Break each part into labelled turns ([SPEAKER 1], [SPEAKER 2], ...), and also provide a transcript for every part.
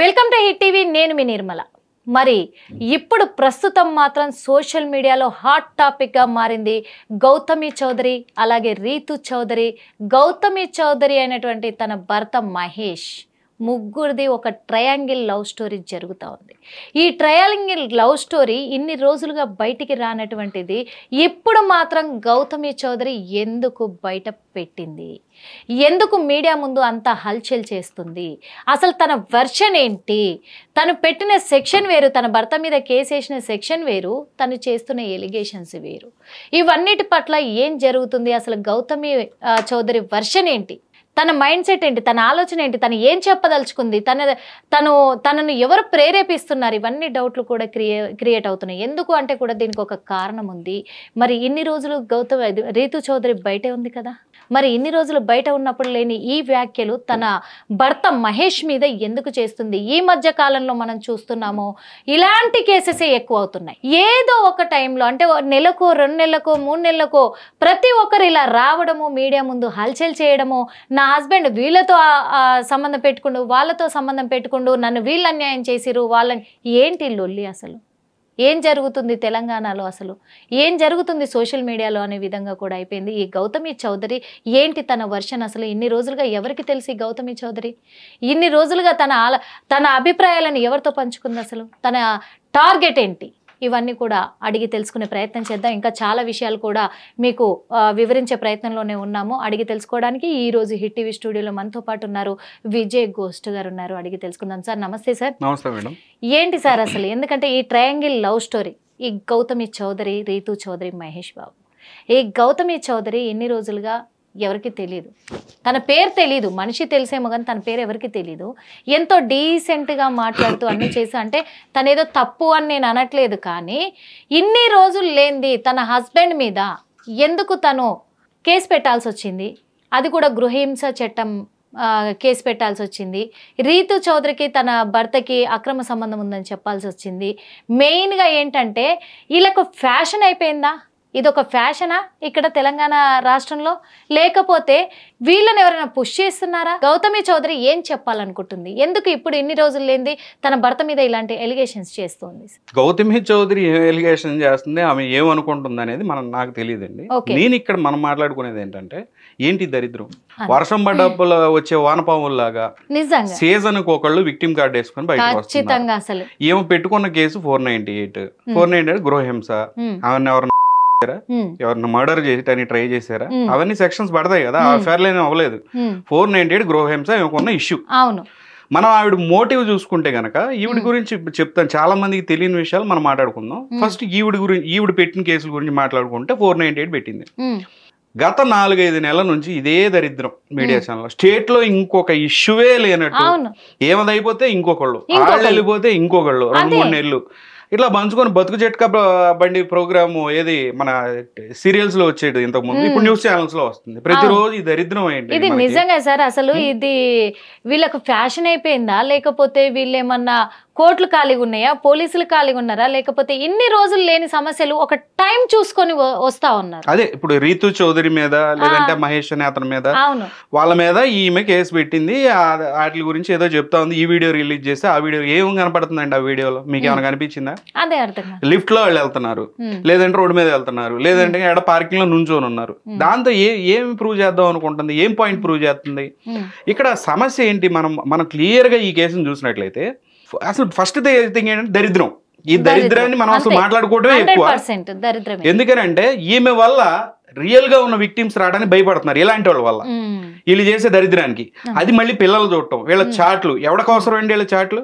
[SPEAKER 1] Welcome to hit TV. నేను మీ నిర్మల. మరి ఇప్పుడు ప్రస్తుతం మాత్రం సోషల్ మీడియాలో హాట్ టాపిక్గా మారింది గౌతమి చౌదరి, అలాగే రీతు చౌదరి. గౌతమి చౌదరి అయినటువంటి తన భర్త మహేష్, ముగ్గురిది ఒక ట్రయాంగిల్ లవ్ స్టోరీ జరుగుతూ ఉంది. ఈ ట్రయాంగిల్ లవ్ స్టోరీ ఇన్ని రోజులుగా బయటికి రానటువంటిది ఇప్పుడు మాత్రం గౌతమి చౌదరి ఎందుకు బయట పెట్టింది, ఎందుకు మీడియా ముందు అంత హల్చల్ చేస్తుంది, అసలు తన వెర్షన్ ఏంటి, తను పెట్టిన సెక్షన్ వేరు, తన భర్త మీద కేసు వేసిన సెక్షన్ వేరు, తను చేస్తున్న ఎలిగేషన్స్ వేరు. ఇవన్నిటి పట్ల ఏం జరుగుతుంది, అసలు గౌతమి చౌదరి వెర్షన్ ఏంటి, తన మైండ్ సెట్ ఏంటి, తన ఆలోచన ఏంటి, తను ఏం చెప్పదలుచుకుంది, తనను ఎవరు ప్రేరేపిస్తున్నారు, ఇవన్నీ డౌట్లు కూడా క్రియేట్ అవుతున్నాయి. ఎందుకు అంటే కూడా దీనికి ఒక కారణం ఉంది. మరి ఇన్ని రోజులు రీతు చౌదరి బయటే ఉంది కదా, మరి ఇన్ని రోజులు బయట ఉన్నప్పుడు లేని ఈ వ్యాఖ్యలు తన భర్త మహేష్ మీద ఎందుకు చేస్తుంది? ఈ మధ్య కాలంలో మనం చూస్తున్నాము ఇలాంటి కేసెసే ఎక్కువ అవుతున్నాయి. ఏదో ఒక టైంలో అంటే నెలకో 2 నెలలకో 3 నెలలకో ప్రతి ఒక్కరు ఇలా రావడము, మీడియా ముందు హల్చల్ చేయడము, నా హస్బెండ్ వీళ్ళతో సంబంధం పెట్టుకుండు, వాళ్ళతో సంబంధం పెట్టుకుండు, నన్ను వీళ్ళు అన్యాయం చేసిరు, వాళ్ళని. ఏంటి లొల్లి అసలు? ఏం జరుగుతుంది తెలంగాణలో, అసలు ఏం జరుగుతుంది సోషల్ మీడియాలో అనే విధంగా కూడా అయిపోయింది. ఈ గౌతమి చౌదరి ఏంటి తన వర్షన్, అసలు ఇన్ని రోజులుగా ఎవరికి తెలిసి గౌతమి చౌదరి ఇన్ని రోజులుగా తన అభిప్రాయాలను ఎవరితో పంచుకుంది, అసలు తన టార్గెట్ ఏంటి, ఇవన్నీ కూడా అడిగి తెలుసుకునే ప్రయత్నం చేద్దాం. ఇంకా చాలా విషయాలు కూడా మీకు వివరించే ప్రయత్నంలోనే ఉన్నాము. అడిగి తెలుసుకోవడానికి ఈరోజు హిట్ టీవీ స్టూడియోలో మనతో పాటు ఉన్నారు విజయ్ గోస్ట్ గారు ఉన్నారు. అడిగి తెలుసుకుందాం. సార్ నమస్తే. సార్
[SPEAKER 2] నమస్తే మేడం.
[SPEAKER 1] ఏంటి సార్ అసలు, ఎందుకంటే ఈ ట్రయాంగిల్ లవ్ స్టోరీ, ఈ గౌతమి చౌదరి, రీతు చౌదరి, మహేష్ బాబు, ఈ గౌతమి చౌదరి ఎన్ని రోజులుగా ఎవరికి తెలియదు, తన పేరు తెలీదు, మనిషి తెలిసేమో కానీ తన పేరు ఎవరికి తెలీదు. ఎంతో డీసెంట్గా మాట్లాడుతూ అన్ని చేసి, అంటే తనేదో తప్పు అని నేను అనట్లేదు, కానీ ఇన్ని రోజులు లేనిది తన హస్బెండ్ మీద ఎందుకు తను కేసు పెట్టాల్సి వచ్చింది, అది కూడా గృహహింస చట్టం కేసు పెట్టాల్సి వచ్చింది. రీతు చౌదరికి తన భర్తకి అక్రమ సంబంధం ఉందని చెప్పాల్సి వచ్చింది. మెయిన్గా ఏంటంటే వీళ్ళకు ఫ్యాషన్ అయిపోయిందా, ఇదొక ఫ్యాషనా ఇక్కడ తెలంగాణ రాష్ట్రంలో, లేకపోతే వీళ్ళని ఎవరైనా పుష్ చేస్తున్నారా? గౌతమి చౌదరి ఏం చెప్పాలనుకుంటుంది, ఎందుకు ఇప్పుడు ఇన్ని రోజులు లేనిది తన భర్త మీద ఇలాంటి ఎలిగేషన్స్ చేస్తుంది?
[SPEAKER 2] గౌతమి చౌదరి ఏం ఎలిగేషన్ చేస్తుంది, ఆమె ఏమనుకుంటుంది అనేది నాకు తెలియదండి. నేను ఇక్కడ మనం మాట్లాడుకునేది ఏంటంటే, ఏంటి దరిద్రం, వర్షం పడ్డప్పుడు వచ్చే వానపాముల్లాగా
[SPEAKER 1] నిజంగా
[SPEAKER 2] సీజన్ కి ఒకళ్ళు విక్టిమ్ కార్డ్ వేసుకొని బయటకు వస్తున్నారు.
[SPEAKER 1] అసలు
[SPEAKER 2] ఏమో పెట్టుకున్న కేసు 498 గృహహింస, ఆమెను ఎవరిని మర్డర్ చేయడానికి ట్రై చేశారా, అవన్నీ సెక్షన్స్ పడతాయి కదా. ఆ ఫేర్ లైన్ అవ్వలేదు. 498 గృహహింస ఉన్న ఇష్యూ.
[SPEAKER 1] అవును,
[SPEAKER 2] మనం ఆవిడ మోటివ్ చూసుకుంటే గనక ఈవిడ గురించి చెప్తాను, చాలా మందికి తెలియని విషయాలు మనం మాట్లాడుకుందాం. ఫస్ట్ ఈవిడ పెట్టిన కేసుల గురించి మాట్లాడుకుంటే 498 పెట్టింది. గత 4-5 నెలల నుంచి ఇదే దరిద్రం మీడియా ఛానల్. స్టేట్ లో ఇంకొక ఇష్యూవే లేనట్టు, ఏమదైపోతే ఇంకొకళ్ళు, వాళ్ళు వెళ్ళిపోతే ఇంకొకళ్ళు, 2-3 నెలలు ఇట్లా పంచుకొని బతుకు జట్కా బండి ప్రోగ్రామ్ ఏది మన సీరియల్స్ లో వచ్చేది ఇంతకు ముందు, ఇప్పుడు న్యూస్ ఛానల్స్ లో వస్తుంది ప్రతిరోజు. ఈ దరిద్రం ఏంటి
[SPEAKER 1] ఇది? నిజంగా సార్, అసలు ఇది వీళ్ళకు ఫ్యాషన్ అయిపోయిందా, లేకపోతే వీళ్ళేమన్నా కోర్టులు ఖాళీగా ఉన్నాయా, పోలీసులు ఖాళీగా ఉన్నారా, లేకపోతే ఇన్ని రోజులు లేని సమస్యలు ఒక టైం చూసుకొని వస్తా ఉన్నారు?
[SPEAKER 2] అదే ఇప్పుడు రీతు చౌదరి మీద, లేదంటే మహేష్ అనే అతని మీద, వాళ్ళ మీద ఈమె కేసు పెట్టింది. వాటి గురించి ఏదో చెప్తా ఉంది. ఈ వీడియో రిలీజ్ చేస్తే ఆ వీడియో ఏం కనపడుతుందండి? ఆ వీడియోలో మీకు ఏమైనా కనిపించిందా?
[SPEAKER 1] అదే అర్థం.
[SPEAKER 2] లిఫ్ట్ లో వాళ్ళు వెళ్తున్నారు, లేదంటే రోడ్డు మీద వెళ్తున్నారు, లేదంటే ఎక్కడ పార్కింగ్ లో నుంచొని ఉన్నారు. దాంతో ఏం ప్రూవ్ చేద్దాం అనుకుంటుంది, ఏం పాయింట్ ప్రూవ్ చేస్తుంది? ఇక్కడ సమస్య ఏంటి? మనం క్లియర్ గా ఈ కేసును చూసినట్లయితే అసలు ఫస్ట్ థింగ్ ఏంటంటే దరిద్రం. ఈ దరిద్రాన్ని మనం అసలు మాట్లాడుకోవడమే ఎక్కువ. ఎందుకనంటే ఈమె వల్ల రియల్ గా ఉన్న విక్టిమ్స్ రావడానికి భయపడుతున్నారు ఇలాంటి వాళ్ళ వల్ల, వీళ్ళు చేసే దరిద్రానికి. అది మళ్ళీ పిల్లలు చూడటం, వీళ్ళ చాట్లు ఎవరికి అవసరం అండి, వీళ్ళ చాట్లు.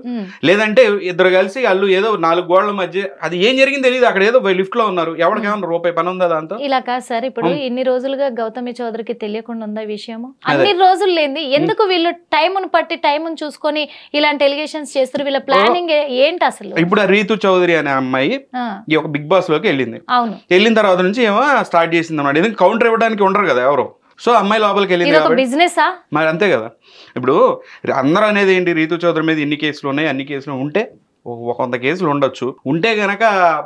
[SPEAKER 2] లేదంటే ఇద్దరు కలిసి వాళ్ళు ఏదో 4 గోడల మధ్య, అది ఏం జరిగింది తెలియదు, అక్కడ ఏదో లిఫ్ట్ లో ఉన్నారు, ఎవరికేమన్నా రూపాయి పని ఉందా దాంతో? ఇలా కాదు సార్, ఇప్పుడు ఇన్ని రోజులుగా గౌతమి చౌదరికి తెలియకుండా ఉందా విషయము? అన్ని రోజులు లేని ఎందుకు వీళ్ళు టైమును పట్టి టైమును చూసుకొని ఇలాంటి ఎలిగేషన్స్ చేస్తారు? వీళ్ళ ప్లానింగ్ ఏంటి అసలు? ఇప్పుడు రీతు చౌదరి అనే అమ్మాయి ఈ ఒక బిగ్ బాస్ లోకి వెళ్ళింది. వెళ్ళిన తర్వాత నుంచి ఏమో స్టార్ట్ చేసింది అన్నమాట. ఎందుకంటే కౌంటర్ ఇవ్వడానికి ఉండరు కదా ఎవరు. సో అమ్మాయి లోపలికి వెళ్ళింది, మరి అంతే కదా. ఇప్పుడు అందరూ అనేది ఏంటి, రీతు చౌదరి మీద ఇన్ని కేసులు ఉన్నాయి, అన్ని కేసులు ఉంటే కొంత కేసులు ఉండొచ్చు, ఉంటే గనక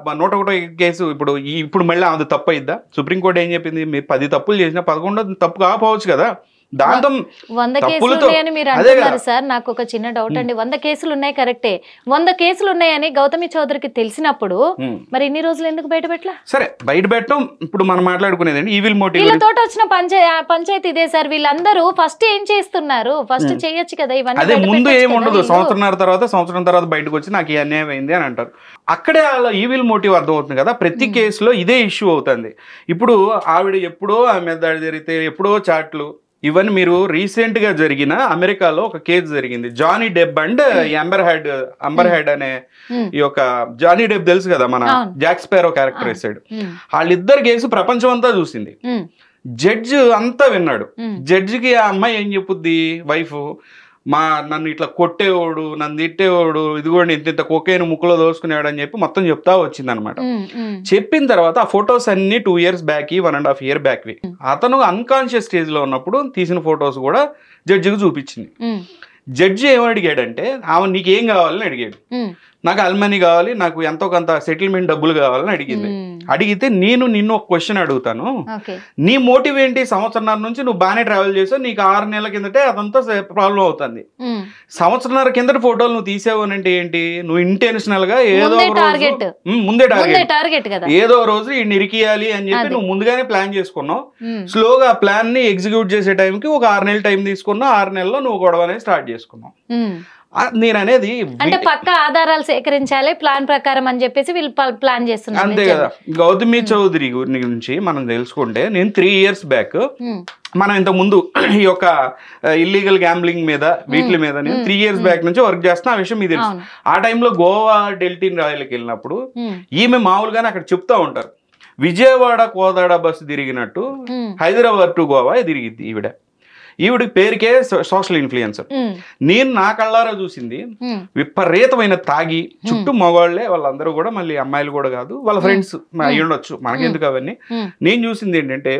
[SPEAKER 2] 101 కేసు ఇప్పుడు మళ్ళీ అది తప్పు అయిద్దా? సుప్రీంకోర్టు ఏం చెప్పింది, మీరు 10 తప్పులు చేసినా 11వ తప్పు కాకపోవచ్చు కదా. దాంతో
[SPEAKER 1] 100 కేసులు ఉన్నాయని మీరు అంటున్నారు సార్. నాకు ఒక చిన్న డౌట్ అండి. 100 కేసులు ఉన్నాయి కరెక్టే. 100 కేసులు ఉన్నాయని గౌతమి చౌదరికి తెలిసినప్పుడు మరి ఇన్ని రోజులు ఎందుకు బయట పెట్టలా?
[SPEAKER 2] సరే బయట పెట్టడం ఇప్పుడు మనం మాట్లాడుకునేదండి ఈవిల్ మోటివ్.
[SPEAKER 1] వీళ్ళతో వచ్చిన పంచాయతీ ఇదే సార్. వీళ్ళందరూ ఫస్ట్ ఏం చేస్తున్నారు? ఫస్ట్ చేయొచ్చు కదా ఇవన్నీ.
[SPEAKER 2] అదే ముందు ఏముండదు, సంవత్సరం తర్వాత బయటకు వచ్చి నాకు ఈ అన్యాయం అయింది అని అంటారు. అక్కడే వాళ్ళ ఈవిల్ మోటివ్ అర్థమవుతుంది కదా. ప్రతి కేసులో ఇదే ఇష్యూ అవుతుంది. ఇప్పుడు ఆవిడ ఎప్పుడో ఆమె మీద దాడి జరిగితే ఎప్పుడో చాట్లు ఇవన్నీ మీరు రీసెంట్ గా జరిగిన అమెరికాలో ఒక కేసు జరిగింది. జానీ డెబ్ అండ్ అంబర్ హెడ్ అనే ఈ యొక్క జానీ డెబ్ తెలుసు కదా, మన జాక్ స్పారో క్యారెక్టర్ వేసాడు. వాళ్ళిద్దరు కేసు ప్రపంచం అంతా చూసింది. జడ్జి అంతా విన్నాడు. జడ్జికి ఆ అమ్మాయి ఏం చెప్పుద్ది, వైఫ్, నన్ను ఇట్లా కొట్టేవాడు, నన్ను తిట్టేవాడు, ఇదిగోండి ఇంత కొకేను ముక్కులో దోసుకునేవాడు అని చెప్పి మొత్తం చెప్తా వచ్చింది అనమాట. చెప్పిన తర్వాత ఆ ఫొటోస్ అన్ని 2 years బ్యాక్, 1.5 year బ్యాక్, అతను అన్కాన్షియస్ స్టేజ్ లో ఉన్నప్పుడు తీసిన ఫొటోస్ కూడా జడ్జికి చూపించింది. జడ్జి ఏమని అడిగాడంటే, ఆమె నీకేం కావాలని అడిగాడు. నాకు అల్మనీ కావాలి, నాకు ఎంతో కొంత సెటిల్మెంట్ డబ్బులు కావాలని అడిగింది. అడిగితే నిన్ను ఒక క్వశ్చన్ అడుగుతాను, నీ మోటివ్ ఏంటి? సంవత్సరంన్నర నుంచి నువ్వు బాగానే ట్రావెల్ చేసావు, నీకు 6 నెలల కిందటే అదంతా ప్రాబ్లం అవుతుంది. సంవత్సరంన్నర కిందట ఫోటోలు నువ్వు తీసావు అని అంటే ఏంటి? నువ్వు ఇంటెన్షనల్ గా ఏదో ముందే టార్గెట్ ఏదో రోజు ఈ నిరికియాలి అని చెప్పి నువ్వు ముందుగానే ప్లాన్ చేసుకున్నావు. స్లోగా ఆ ప్లాన్ ని ఎగ్జిక్యూట్ చేసే టైంకి ఒక 6 నెలల టైం తీసుకున్నావు. 6 నెలల్లో నువ్వు గొడవ అనేది స్టార్ట్ చేసుకున్నావు. నేను అనేది
[SPEAKER 1] అంటే పక్క ఆధారాలు సేకరించాలి ప్లాన్ ప్రకారం అని చెప్పేసి వీళ్ళు ప్లాన్ చేస్తున్నారు.
[SPEAKER 2] అంతే కదా. గౌతమి చౌదరి గురించి మనం తెలుసుకుంటే, నేను 3 years బ్యాక్, మనం ఇంతకు ముందు ఈ యొక్క ఇల్లీగల్ గ్యాంబ్లింగ్ మీద వీటి మీద నేను 3 years బ్యాక్ నుంచి వర్క్ చేస్తున్నా. ఆ విషయం మీకు తెలుసు. ఆ టైంలో గోవా డెల్టిన్ రాయల్కి వెళ్ళినప్పుడు ఈమె మామూలుగానే అక్కడ చెప్తా ఉంటారు, విజయవాడ కోదాడ బస్సు తిరిగినట్టు హైదరాబాద్ టు గోవా తిరిగిద్ది ఈవిడ పేరుకే సోషల్ ఇన్ఫ్లుయెన్సర్. నేను నా కళ్ళారా చూసింది విపరీతమైన తాగి, చుట్టూ మగవాళ్లే వాళ్ళందరూ కూడా, మళ్ళీ అమ్మాయిలు కూడా కాదు, వాళ్ళ ఫ్రెండ్స్ అయ్యి ఉండొచ్చు, మనకెందుకు అవన్నీ. నేను చూసింది ఏంటంటే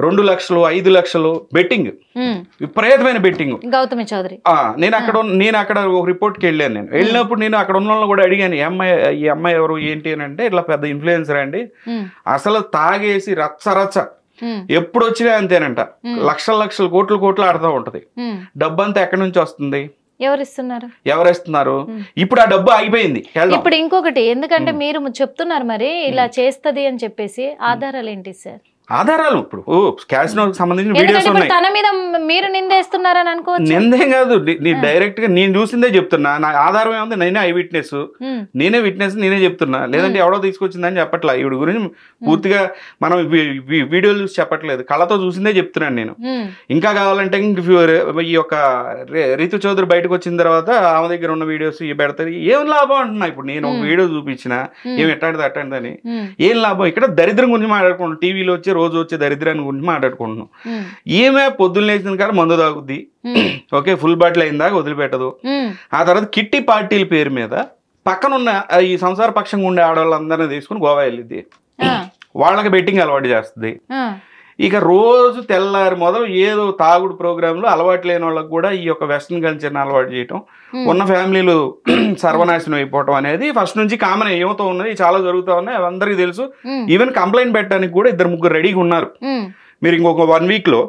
[SPEAKER 2] 2 లక్షలు 5 లక్షలు బెట్టింగ్, విపరీతమైన బెట్టింగ్.
[SPEAKER 1] గౌతమి చౌదరి
[SPEAKER 2] నేను అక్కడ ఒక రిపోర్ట్కి వెళ్ళాను. నేను వెళ్ళినప్పుడు నేను అక్కడ ఉన్న వాళ్ళని కూడా అడిగాను, ఈ అమ్మాయి ఎవరు ఏంటి అని అంటే, ఇట్లా పెద్ద ఇన్ఫ్లుయెన్సర్ అండి, అసలు తాగేసి రచ్చ ఎప్పుడు వచ్చినా అంతేనంట, లక్షల కోట్లు ఆడుతూ ఉంటది. డబ్బు అంతా ఎక్కడి నుంచి వస్తుంది, ఎవరిస్తున్నారు? ఇప్పుడు ఆ డబ్బు ఆగిపోయింది.
[SPEAKER 1] ఇప్పుడు ఇంకొకటి, ఎందుకంటే మీరు చెప్తున్నారు మరి ఇలా చేస్తది అని చెప్పేసి, ఆధారాలు ఏంటి సార్?
[SPEAKER 2] ఆధారాలు ఇప్పుడు క్యాసినోకి సంబంధించిన వీడియోస్ ఉన్నాయి.
[SPEAKER 1] తన మీద మీరు నిందేస్తున్నారని అనుకోవచ్చు.
[SPEAKER 2] నిందేం కాదు, డైరెక్ట్ గా నేను చూసిందే చెప్తున్నా. నా ఆధారం ఏముంది, నేనే విట్నెస్ నేనే చెప్తున్నా. లేదంటే ఎవడో తీసుకొచ్చిందని చెప్పట్లా. ఈవిడ గురించి పూర్తిగా మనం వీడియోలు చూసి చెప్పట్లేదు, కళ్ళతో చూసిందే చెప్తున్నాను నేను. ఇంకా కావాలంటే ఈ యొక్క రీతు చౌదరి బయటకు వచ్చిన తర్వాత ఆమె దగ్గర ఉన్న వీడియోస్ పెడతారు, ఏం లాభం అంటున్నా. ఇప్పుడు నేను ఒక వీడియో చూపించిన, ఏం ఎట్టాడిది అట్టండి, ఏం లాభం? ఇక్కడ దరిద్రం గురించి మాట్లాడుకుంటాం, టీవీలో వచ్చి రోజు వచ్చే దరిద్రాన్ని గురించి మాట్లాడుకుంటున్నాం. ఈమె పొద్దున్న లేచిన కాడ మందు తాగుద్ది, ఓకే, ఫుల్ బాటిల్ అయిన దాకా వదిలిపెట్టదు. ఆ తర్వాత కిట్టి పార్టీల పేరు మీద పక్కనున్న ఈ సంసార పక్షంగా ఉండే ఆడవాళ్ళందరినీ తీసుకుని గోవా వెళ్ళిద్ది, వాళ్ళకి బెట్టింగ్ అలవాటు చేస్తుంది. ఇక రోజు తెల్లారి మొదలు ఏదో తాగుడు ప్రోగ్రాంలో అలవాటు లేని వాళ్ళకి కూడా ఈ యొక్క వెస్ట్రన్ కల్చర్ని అలవాటు చేయటం, ఉన్న ఫ్యామిలీలు సర్వనాశనం అయిపోవటం అనేది ఫస్ట్ నుంచి కామన్ ఏమవుతూ ఉన్నది, చాలా జరుగుతూ ఉన్నాయి, అవి అందరికీ తెలుసు. ఈవెన్ కంప్లైంట్ పెట్టడానికి కూడా 2-3 రెడీగా ఉన్నారు. మీరు ఇంకొక 1 week లో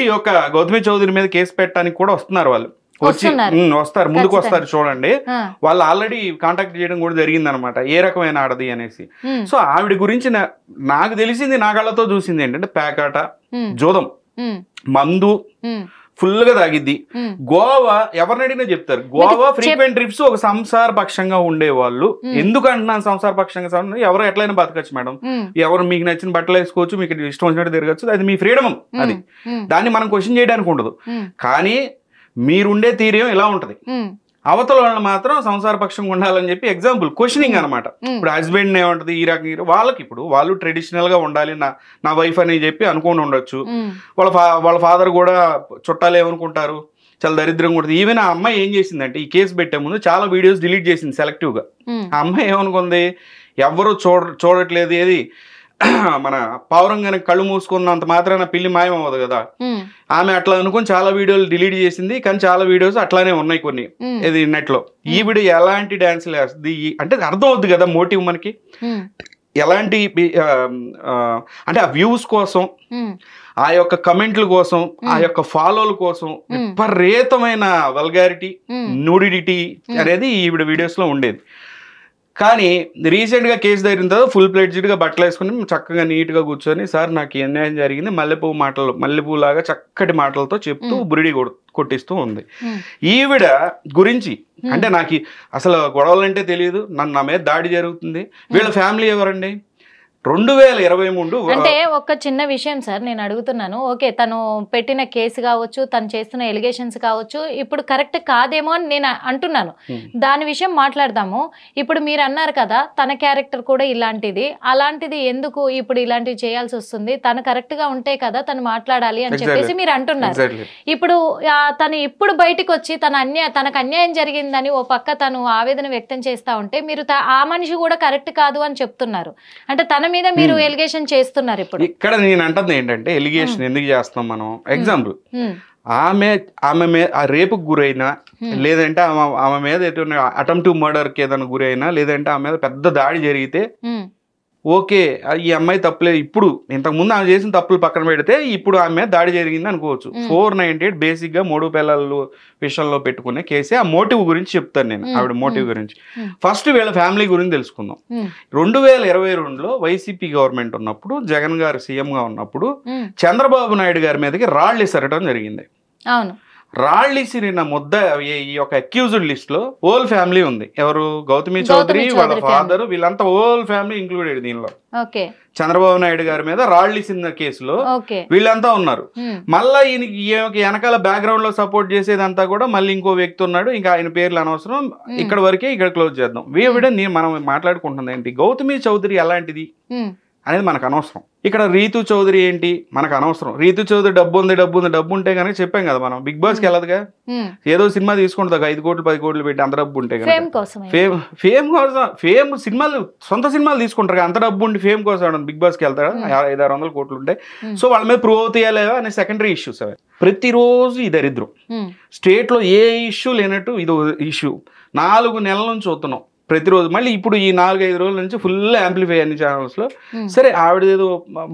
[SPEAKER 2] ఈ యొక్క గౌతమి చౌదరి మీద కేసు పెట్టడానికి కూడా వస్తున్నారు. వాళ్ళు వస్తారు, ముందుకు వస్తారు, చూడండి. వాళ్ళు ఆల్రెడీ కాంటాక్ట్ చేయడం కూడా జరిగింది అనమాట, ఏ రకమైన ఆడది అనేసి. సో ఆవిడ గురించి నాకు తెలిసింది, నా కళ్ళతో చూసింది ఏంటంటే, పేకాట, జోదం, మందు ఫుల్ గా తాగిద్ది. గోవా ఎవరిని అడిగినా చెప్తారు, గోవా ఫ్రీక్వెంట్ ట్రిప్స్ ఒక సంసార పక్షంగా ఉండేవాళ్ళు. ఎందుకంటున్నాను సంసార పక్షంగా? ఎవరు ఎట్లయినా బతకచ్చు మేడం, ఎవరు మీకు నచ్చిన బట్టలు వేసుకోవచ్చు, మీకు ఇష్టం వచ్చినట్టు తిరగచ్చు, అది మీ ఫ్రీడమ్. అది దాన్ని మనం క్వశ్చన్ చేయడానికి ఉండదు. కానీ మీరుండే తీరేం ఇలా ఉంటది, అవతల వాళ్ళు మాత్రం సంసార పక్షంగా ఉండాలని చెప్పి ఎగ్జాంపుల్ క్వశ్చనింగ్ అనమాట. ఇప్పుడు హస్బెండ్ ఏమంటది, ఈ రకంగా వాళ్ళకి ఇప్పుడు వాళ్ళు ట్రెడిషనల్ గా ఉండాలి, నా వైఫ్ అని చెప్పి అనుకుని ఉండొచ్చు. వాళ్ళ ఫాదర్ కూడా చుట్టాలు ఏమనుకుంటారు, చాలా దరిద్రంగా ఉంటుంది. ఈవెన్ ఆ అమ్మాయి ఏం చేసిందంటే, ఈ కేసు పెట్టే ముందు చాలా వీడియోస్ డిలీట్ చేసింది సెలెక్టివ్ గా. ఆ అమ్మాయి ఏమనుకుంది, ఎవరు చూడట్లేదు, ఏది మన పావురంగానే కళ్ళు మూసుకున్నంత మాత్రాన పిల్లి మాయం అవ్వదు కదా. ఆమె అట్లా అనుకుని చాలా వీడియోలు డిలీట్ చేసింది, కానీ చాలా వీడియోస్ అట్లానే ఉన్నాయి కొన్ని ఇది నెట్ లో. ఈవిడ ఎలాంటి డాన్సులు వేస్తుంది అంటే అర్థం అవుద్ది కదా మోటివ్ మనకి, ఎలాంటి అంటే ఆ వ్యూస్ కోసం ఆ యొక్క కమెంట్ల కోసం, ఆ యొక్క ఫాలోల కోసం విపరీతమైన వల్గారిటీ, న్యూడిటీ అనేది ఈవిడ వీడియోస్ లో ఉండేది. కానీ రీసెంట్ గా కేసు జరిగిన తర్వాత ఫుల్ ప్లేడ్జ్డ్ గా బట్టలు వేసుకుని చక్కగా నీట్ గా కూర్చొని, సార్ నాకు అన్యాయం జరిగింది, మల్లెపూ లాగా చక్కటి మాటలతో చెప్తూ బురిడి కొట్టిస్తూ ఉంది. ఈవిడ గురించి అంటే నాకు అసలు గొడవలంటే తెలియదు, నా మీద దాడి జరుగుతుంది. వీళ్ళ ఫ్యామిలీ ఎవరండి? 2023
[SPEAKER 1] అంటే ఒక చిన్న విషయం సార్ నేను అడుగుతున్నాను. ఓకే, తను పెట్టిన కేసు కావచ్చు, తను చేస్తున్న ఎలిగేషన్స్ కావచ్చు, ఇప్పుడు కరెక్ట్ కాదేమో అని నేను అంటున్నాను. దాని విషయం మాట్లాడదాము. ఇప్పుడు మీరు అన్నారు కదా తన క్యారెక్టర్ కూడా ఇలాంటిది, అలాంటిది ఎందుకు ఇప్పుడు ఇలాంటివి చేయాల్సి వస్తుంది, తను కరెక్ట్ గా ఉంటే కదా తను మాట్లాడాలి అని చెప్పేసి మీరు అంటున్నారు. ఇప్పుడు తను ఇప్పుడు బయటకు వచ్చి తనకు అన్యాయం జరిగిందని ఓ పక్క తను ఆవేదన వ్యక్తం చేస్తా ఉంటే మీరు ఆ మనిషి కూడా కరెక్ట్ కాదు అని చెప్తున్నారు. అంటే తన మీద మీరు ఎలిగేషన్ చేస్తున్నారు. ఇప్పుడు
[SPEAKER 2] ఇక్కడ నేను అంటుంది ఏంటంటే ఎలిగేషన్ ఎందుకు చేస్తాం మనం? ఎగ్జాంపుల్, ఆమె మీద రేపుకు గురైనా, లేదంటే ఆమె మీద అటెంప్టివ్ మర్డర్కి ఏదైనా గురైనా, లేదంటే ఆమె మీద పెద్ద దాడి జరిగితే ఓకే ఈ అమ్మాయి తప్పులేదు. ఇప్పుడు ఇంతకుముందు ఆమె చేసిన తప్పులు పక్కన పెడితే ఇప్పుడు ఆమె మీద దాడి జరిగింది అనుకోవచ్చు. 498 బేసిక్ గా 3 పిల్లలు విషయంలో పెట్టుకునే కేసే. ఆ మోటివ్ గురించి చెప్తాను నేను, ఆవిడ మోటివ్ గురించి. ఫస్ట్ వీళ్ళ ఫ్యామిలీ గురించి తెలుసుకుందాం. 2022లో వైసీపీ గవర్నమెంట్ ఉన్నప్పుడు, జగన్ గారు సీఎం గా ఉన్నప్పుడు చంద్రబాబు నాయుడు గారి మీదకి రాళ్ళు ఇసరటం జరిగింది.
[SPEAKER 1] అవును,
[SPEAKER 2] రాళ్ళు ఇసిరిన ముద్ద ఈ యొక్క అక్యూజ్డ్ లిస్ట్ లో హోల్ ఫ్యామిలీ ఉంది. ఎవరు? గౌతమి చౌదరి, వాళ్ళ ఫాదర్, వీళ్ళంతా హోల్ ఫ్యామిలీ ఇంక్లూడెడ్ దీనిలో. చంద్రబాబు నాయుడు గారి మీద రాళ్ళు ఇసిన కేసులో వీళ్ళంతా ఉన్నారు. మళ్ళా ఈయనకి వెనకాల బ్యాక్గ్రౌండ్ లో సపోర్ట్ చేసేదంతా కూడా మళ్ళీ ఇంకో వ్యక్తి ఉన్నాడు. ఇంకా ఆయన పేర్లు అనవసరం, ఇక్కడ వరకే ఇక్కడ క్లోజ్ చేద్దాం. మనం మాట్లాడుకుంటుంది ఏంటి, గౌతమి చౌదరి ఎలాంటిది అనేది మనకు అనవసరం. ఇక్కడ రీతు చౌదరి ఏంటి మనకు అనవసరం. రీతు చౌదరి డబ్బు ఉంటే కనుక చెప్పాం కదా, మనం బిగ్ బాస్ కి వెళ్ళదుగా, ఏదో సినిమా తీసుకుంటుంది 5 కోట్లు 10 కోట్లు పెట్టి, అంత డబ్బు ఉంటే
[SPEAKER 1] ఫేమ్ కోసం
[SPEAKER 2] సినిమాలు, సొంత సినిమాలు తీసుకుంటారు. అంత డబ్బు ఉండి ఫేమ్ కోసం బిగ్ బాస్ కి వెళ్తారా? 500-600 కోట్లు ఉంటాయి. సో వాళ్ళ మీద ప్రూవ్ అవుతాయా లేదా అనే సెకండరీ ఇష్యూస్ అవి. ప్రతిరోజు ఈ దరిద్రం స్టేట్ లో ఏ ఇష్యూ లేనట్టు ఇది ఇష్యూ 4 నెలల నుంచి చూస్తున్నాం ప్రతిరోజు. మళ్ళీ ఇప్పుడు ఈ 4-5 రోజుల నుంచి ఫుల్ యాంప్లిఫై అన్ని ఛానల్స్ లో. సరే ఆవిడ ఏదో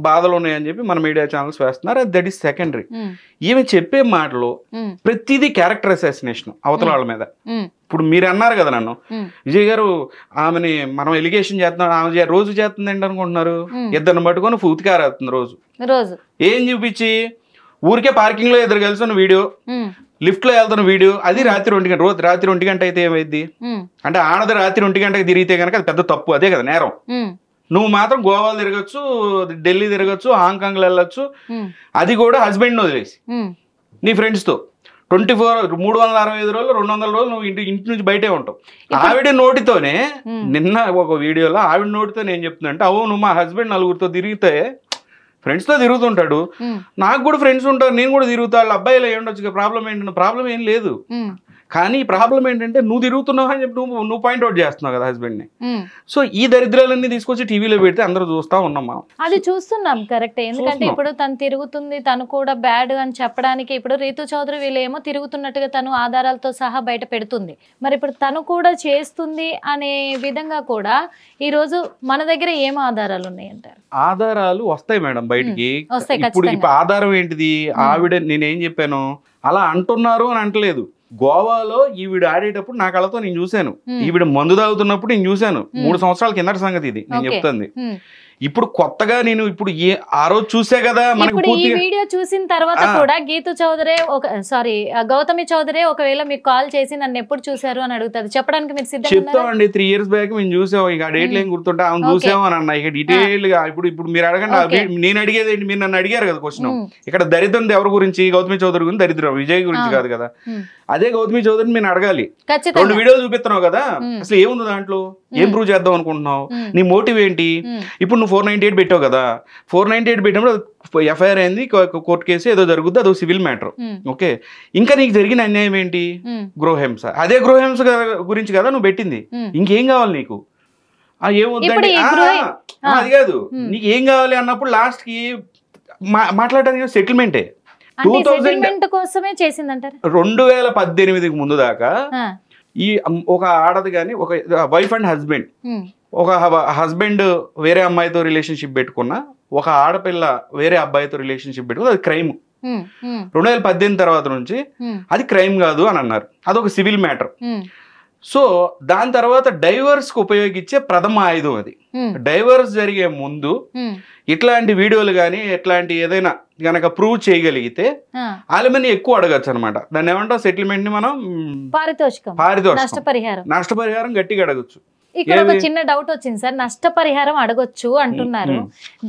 [SPEAKER 2] బాధలు ఉన్నాయని చెప్పి మన మీడియా ఛానల్స్ వేస్తున్నారు, దట్ ఈస్ సెకండరీ. ఈమె చెప్పే మాటలో ప్రతిదీ క్యారెక్టర్ అసాసినేషన్ అవతల వాళ్ళ మీద. ఇప్పుడు మీరు అన్నారు కదా నన్ను, విజయ్ గారు ఆమెని మనం ఎలిగేషన్ చేస్తున్నాం, ఆమె రోజు చేస్తుంది ఏంటి అనుకుంటున్నారు? ఇద్దరిని పట్టుకొని ఉతికారేస్తుంది రోజు. ఏం చూపించి? ఊరికే పార్కింగ్ లో ఇద్దరు కలిసి ఉన్న వీడియో, లిఫ్ట్ లో వెళ్తున్న వీడియో, అది రాత్రి 2 గంట. రోజు రాత్రి 1 గంట అయితే ఏమైంది? అంటే ఆడది రాత్రి 1 గంటకి తిరిగితే కనుక అది పెద్ద తప్పు, అదే కదా నేరం. నువ్వు మాత్రం గోవాలు తిరగచ్చు, ఢిల్లీ తిరగచ్చు, హాంకాంగ్ వెళ్ళొచ్చు, అది కూడా హస్బెండ్ వదిలేసి నీ ఫ్రెండ్స్ తో 365 రోజులు 200 రోజులు నువ్వు ఇంటి నుంచి బయటే ఉంటావు. ఆవిడ నోటితోనే నిన్న ఒక వీడియోలో ఆవిడ నోటితో నేను చెప్తున్నా అంటే, అవును మా హస్బెండ్ 4గురితో తిరిగితే ఫ్రెండ్స్ తో తిరుగుతుంటాడు, నాకు కూడా ఫ్రెండ్స్ ఉంటారు, నేను కూడా తిరుగుతా, వాళ్ళ అబ్బాయిలో ఏముండొచ్చు, ప్రాబ్లం ఏంటంటే ప్రాబ్లం ఏం లేదు. కానీ ప్రాబ్లం ఏంటంటే నువ్వు తిరుగుతున్నావు అని చెప్పి నువ్వు పాయింట్అవుట్ చేస్తున్నావు కదా హస్బెండ్ ని. సో ఈ దరిద్రాలన్నీ తీసుకొచ్చి టీవీలో పెడితే అందరూ చూస్తా ఉన్నాం మనం.
[SPEAKER 1] అది చూస్తున్నాం కరెక్ట్. ఎందుకంటే ఇప్పుడు తను తిరుగుతుంది, తను కూడా బ్యాడ్ అని చెప్పడానికి ఇప్పుడు రీతు చౌదరి వీళ్ళేమో తిరుగుతున్నట్టుగా తను ఆధారాలతో సహా బయట పెడుతుంది. మరి ఇప్పుడు తను కూడా చేస్తుంది అనే విధంగా కూడా ఈ రోజు మన దగ్గర ఏం ఆధారాలు ఉన్నాయంటారు?
[SPEAKER 2] ఆధారాలు వస్తాయి మేడం బయటికి. ఇప్పుడు ఆధారం ఏంటిది? ఆవిడ నేనేం చెప్పాను అలా అంటున్నారు అని అంటలేదు. గోవాలో ఈవిడ ఆడేటప్పుడు నా కళ్ళతో నేను చూశాను, ఈవిడ మందు తాగుతున్నప్పుడు నేను చూశాను. 3 సంవత్సరాల కిందటి సంగతి ఇది నేను చెప్తుంది. ఇప్పుడు కొత్తగా నేను ఇప్పుడు ఆ రోజు చూసే కదా మనకి
[SPEAKER 1] ఈ వీడియో చూసిన తర్వాత కూడా గీతు చౌదరి గౌతమి చౌదరి ఒకవేళ మీకు కాల్ చేసి నన్ను ఎప్పుడు చూసారు అని అడుగుతారు, చెప్పడానికి మీరు సిద్ధంగా
[SPEAKER 2] చెప్తామండి. 3 years బ్యాక్ మేము చూసాం, ఇక డేట్లు ఏం గుర్తుంటే ఆమె చూసాము అని అన్న. ఇక డీటెయిల్ గా ఇప్పుడు మీరు అడగండి, నేను అడిగేది ఏంటి, మీరు నన్ను అడిగారు కదా క్వశ్చన్. ఇక్కడ దరిద్రం ఎవరి గురించి? గౌతమి చౌదరి గురించి దరిద్రం, విజయ్ గురించి కాదు కదా. అదే గౌతమి చౌదరిని నేను అడగాలి. 2 వీడియోలు చూపిస్తున్నావు కదా, అసలు ఏముంది దాంట్లో, ఏం ప్రూవ్ చేద్దాం అనుకుంటున్నావు, నీ మోటివ్ ఏంటి? ఇప్పుడు నువ్వు 498 పెట్టావు కదా, 498 పెట్టినప్పుడు ఎఫ్ఐఆర్ అయింది, కోర్టు కేసు ఏదో జరుగుద్ది, అదో సివిల్ మ్యాటర్. ఓకే, ఇంకా నీకు జరిగిన అన్యాయం ఏంటి? గృహహింస. అదే గృహహింస గురించి కదా నువ్వు పెట్టింది, ఇంకేం కావాలి నీకు? ఏమొద్దండి అది కాదు, నీకు ఏం కావాలి అన్నప్పుడు లాస్ట్ కి మాట్లాడడానికి సెటిల్మెంటే. 2018 ముందు దాకా ఈ ఒక ఆడది కానీ ఒక వైఫ్ అండ్ హస్బెండ్, ఒక హస్బెండ్ వేరే అమ్మాయితో రిలేషన్షిప్ పెట్టుకున్నా ఒక ఆడపిల్ల వేరే అబ్బాయితో రిలేషన్షిప్ పెట్టుకుంది, అది క్రైమ్. 2018 తర్వాత నుంచి అది క్రైమ్ కాదు అని అన్నారు. అదొక సివిల్ మ్యాటర్. సో దాని తర్వాత డైవర్స్ కు ఉపయోగించే ప్రథమ ఆయుధం అది. డైవర్స్ జరిగే ముందు ఇట్లాంటి వీడియోలు కానీ ఇట్లాంటి ఏదైనా గనక ప్రూవ్ చేయగలిగితే ఆలిమని ఎక్కువ అడగచ్చు అనమాట. దాన్ని ఏమంటాం, సెటిల్మెంట్ ని మనం పారితోషికం నష్టపరిహారం గట్టిగా అడగచ్చు.
[SPEAKER 1] ఇక్కడ ఒక చిన్న డౌట్ వచ్చింది సార్, నష్టపరిహారం అడగొచ్చు అంటున్నారు,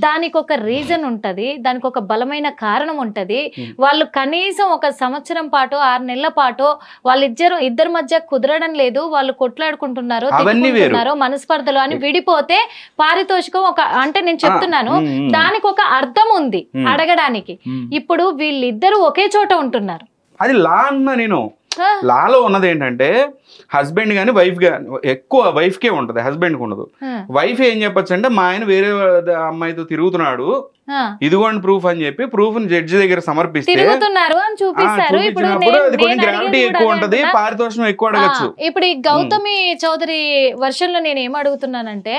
[SPEAKER 1] దానికి ఒక రీజన్ ఉంటది, దానికి ఒక బలమైన కారణం ఉంటది. వాళ్ళు కనీసం ఒక సంవత్సరం పాటు 6 నెలల పాటు ఇద్దరి మధ్య కుదరడం లేదు, వాళ్ళు కొట్లాడుకుంటున్నారు, తిట్టుకుంటున్నారు, మనస్పర్ధలు అని విడిపోతే పారితోషికం ఒక అంటే నేను చెప్తున్నాను దానికి ఒక అర్థం ఉంది అడగడానికి. ఇప్పుడు వీళ్ళిద్దరూ ఒకే చోట ఉంటున్నారు,
[SPEAKER 2] అది లా అన్నా. నేను లాలో ఉన్నది ఏంటంటే హస్బెండ్ గానీ వైఫ్ గానీ, ఎక్కువ వైఫ్ కే ఉంటది, హస్బెండ్ కి ఉండదు. వైఫ్ ఏం చెప్పచ్చు అంటే మా ఆయన వేరే అమ్మాయితో తిరుగుతున్నాడు, ఇదిగోండి ప్రూఫ్ అని చెప్పి ప్రూఫ్ ని జడ్జి దగ్గర సమర్పిస్తే గ్రావిటీ ఎక్కువ ఉంటది, పారితోషికం ఎక్కువ అడగచ్చు.
[SPEAKER 1] ఇప్పుడు ఈ గౌతమి చౌదరి వర్షన్ లో నేను ఏం అడుగుతున్నానంటే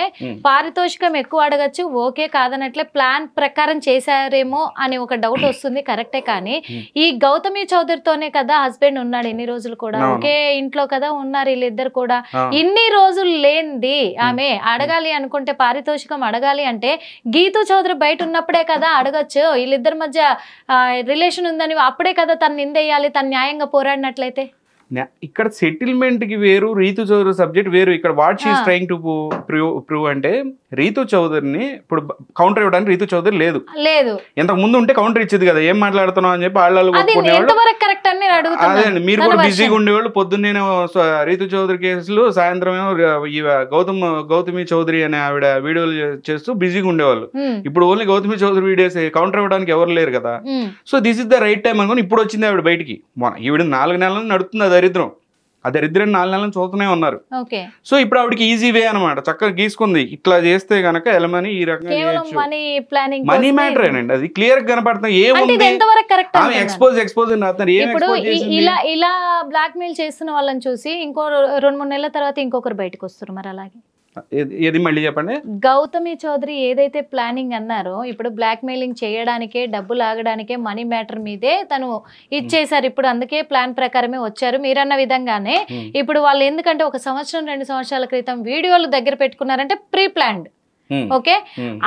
[SPEAKER 1] పారితోషికం ఎక్కువ అడగచ్చు, ఓకే కాదనట్లే ప్లాన్ ప్రకారం చేశారేమో అని ఒక డౌట్ వస్తుంది, కరెక్టే. కానీ ఈ గౌతమి చౌదరితోనే కదా హస్బెండ్ ఉన్నాడు ఇన్ని రోజులు కూడా, ఒకే ఇంట్లో కదా ఉన్నారు వీళ్ళిద్దరు కూడా. ఇన్ని రోజులు లేనిది ఆమె అడగాలి అనుకుంటే, పారితోషికం అడగాలి అంటే గీతూ చౌదరి బయట ఉన్నప్పుడే కదా అడగచ్చు. వీళ్ళిద్దరి మధ్య రిలేషన్ ఉందని అప్పుడే కదా తను నిందేయాలి, తను న్యాయంగా పోరాడినట్లయితే.
[SPEAKER 2] ఇక్కడ సెటిల్మెంట్ కి వేరు, రీతు చౌదరి సబ్జెక్ట్ వేరు. ఇక్కడ what she is trying to prove అంటే రీతు చౌదరిని ఇప్పుడు కౌంటర్ ఇవ్వడానికి రీతు చౌదరి లేదు. ఇంతకు ముందు ఉంటే కౌంటర్ ఇచ్చేది కదా, ఏం మాట్లాడుతున్నావు అని చెప్పి వాళ్ళు అదే మీరు కూడా బిజీగా ఉండేవాళ్ళు. పొద్దున్నే రీతు చౌదరి కేసులు, సాయంత్రం గౌతమి చౌదరి అనే ఆవిడ వీడియోలు చేస్తూ బిజీగా ఉండేవాళ్ళు. ఇప్పుడు only Gautami Chowdary videos, counter ఇవ్వడానికి ఎవరు లేరు కదా. So this is the right time అనుకుని ఇప్పుడు వచ్చింది ఆవిడ బయటికి. ఈవిడ 4 నెలలు నడుస్తుంది ఆ దరిద్రం. 4 నెలలు చూస్తూనే ఉన్నారు. సో ఇప్పుడు ఆవిడకి ఈజీ వే అనమాట, చక్కగా గీసుకుంది. ఇట్లా చేస్తే గనక ఎలమని ఈ రకంగా మనీ మ్యాటర్ ఏనండి, అది క్లియర్ గా కనపడుతుంది.
[SPEAKER 1] ఇలా బ్లాక్ మెయిల్ చేస్తున్న వాళ్ళని చూసి ఇంకో 2-3 నెలల తర్వాత ఇంకొకరు బయటకు వస్తారు. మరి అలాగే
[SPEAKER 2] ఏది మళ్ళీ చెప్పండి.
[SPEAKER 1] గౌతమి చౌదరి ఏదైతే ప్లానింగ్ అన్నారో, ఇప్పుడు బ్లాక్ మెయిలింగ్ చేయడానికే, డబ్బులు ఆగడానికే, మనీ మ్యాటర్ మీదే తను ఇచ్చేసారు. ఇప్పుడు అందుకే ప్లాన్ ప్రకారమే వచ్చారు మీరన్న విధంగానే. ఇప్పుడు వాళ్ళు ఎందుకంటే 1 సంవత్సరం 2 సంవత్సరాల క్రితం వీడియోలు దగ్గర పెట్టుకున్నారంటే ప్రీ ప్లాన్డ్. ఓకే,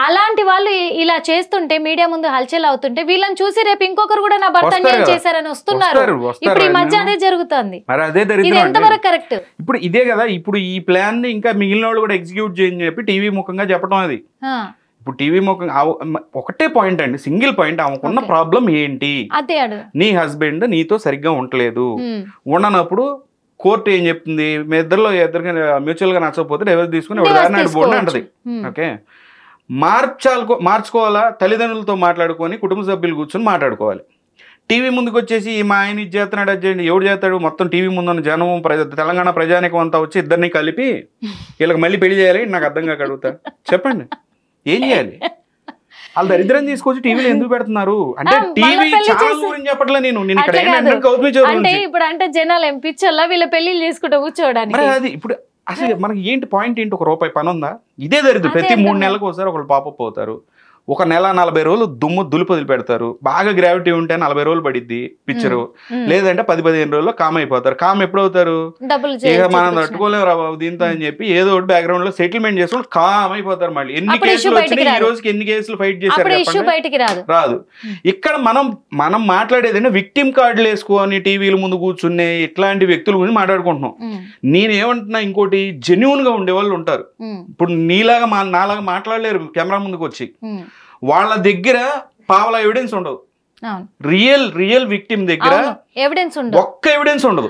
[SPEAKER 1] అలాంటి వాళ్ళు ఇలా చేస్తుంటే, మీడియా ముందు హల్చల్ అవుతుంటే వీళ్ళని చూసి రేపు ఇంకొకరు కూడా నా భర్త అన్యాయం చేశారని వస్తున్నారు. ఇప్పుడు ఈ మధ్య అదే జరుగుతుంది. ఇది ఎంతవరకు కరెక్ట్?
[SPEAKER 2] ఇప్పుడు ఇదే కదా, ఇప్పుడు ఈ ప్లాన్ ని ఇంకా మిగిలిన వాళ్ళు కూడా ఎగ్జిక్యూట్ చేయని చెప్పి టీవీ ముఖంగా చెప్పడం. అది ఇప్పుడు టీవీ ముఖంగా ఒకటే పాయింట్ అండి, సింగిల్ పాయింట్. ఆమెకున్న ప్రాబ్లం ఏంటి? నీ హస్బెండ్ నీతో సరిగ్గా ఉండలేదు, ఉండనప్పుడు కోర్టు ఏం చెప్తుంది, మీ ఇద్దరిలో మ్యూచువల్ గా నచ్చకపోతే డైవర్స్ తీసుకుని పోండి అంటది. ఓకే, మార్చుకోవాలా, తల్లిదండ్రులతో మాట్లాడుకొని కుటుంబ సభ్యులు కూర్చొని మాట్లాడుకోవాలి. టీవీ ముందుకు వచ్చేసి మా ఆయన ఇది చేస్తున్నాడు, అది చేయండి, ఎవడు చేస్తాడు? మొత్తం టీవీ ముందున్న జనం, తెలంగాణ ప్రజానికం అంతా వచ్చి ఇద్దరిని కలిపి వీళ్ళకి మళ్ళీ పెళ్లి చేయాలి. నాకు అర్థం కాక అడుగుతా, చెప్పండి ఏం చేయాలి? వాళ్ళు దరిద్రం తీసుకొచ్చి టీవీలో ఎందుకు పెడుతున్నారు అంటే టీవీ ఛానల్ గురించి చెప్పట్లే నేను.
[SPEAKER 1] ఇప్పుడు అంటే జనాలు ఎంపించాలా వీళ్ళ పెళ్లి చేసుకుంటూ కూర్చోవడానికి?
[SPEAKER 2] అది ఇప్పుడు అసలు మనకి ఏంటి పాయింట్ ఏంటి? 1 రూపాయి పని ఉందా? ఇదే దరిద్రం. ప్రతి 3 నెలలకు ఒకసారి ఒకళ్ళు పాపప్ అవుతారు. 1 నెల 40 రోజులు దులుపు వదిలి పెడతారు. బాగా గ్రావిటీ ఉంటే 40 రోజులు పడిద్ది పిక్చరు, లేదంటే 10-15 రోజుల్లో కామ్ అయిపోతారు. కామ్ ఎప్పుడు అవుతారు? ఇక మనం తట్టుకోలేము రా బాబు దీంతో అని చెప్పి ఏదో ఒకటి బ్యాక్గ్రౌండ్ లో సెటిల్మెంట్ చేసుకుని కామ్ అయిపోతారు. మళ్ళీ ఎన్ని కేసులు వచ్చినాయి, ఈ రోజుకి ఎన్ని కేసులు ఫైట్ చేశారు? రాదు. ఇక్కడ మనం మాట్లాడేది విక్టిమ్ కార్డులు వేసుకొని టీవీల ముందు కూర్చునే ఇట్లాంటి వ్యక్తుల గురించి మాట్లాడుకుంటున్నాం. నేనేమంటున్నా, ఇంకోటి జెన్యూన్ గా ఉండే వాళ్ళు ఉంటారు. ఇప్పుడు నీలాగా నాలాగా మాట్లాడలేరు కెమెరా ముందుకు వచ్చి. వాళ్ళ దగ్గర పావలా ఎవిడెన్స్ ఉండదు. రియల్ విక్టిమ్ దగ్గర ఒక్క ఎవిడెన్స్ ఉండదు.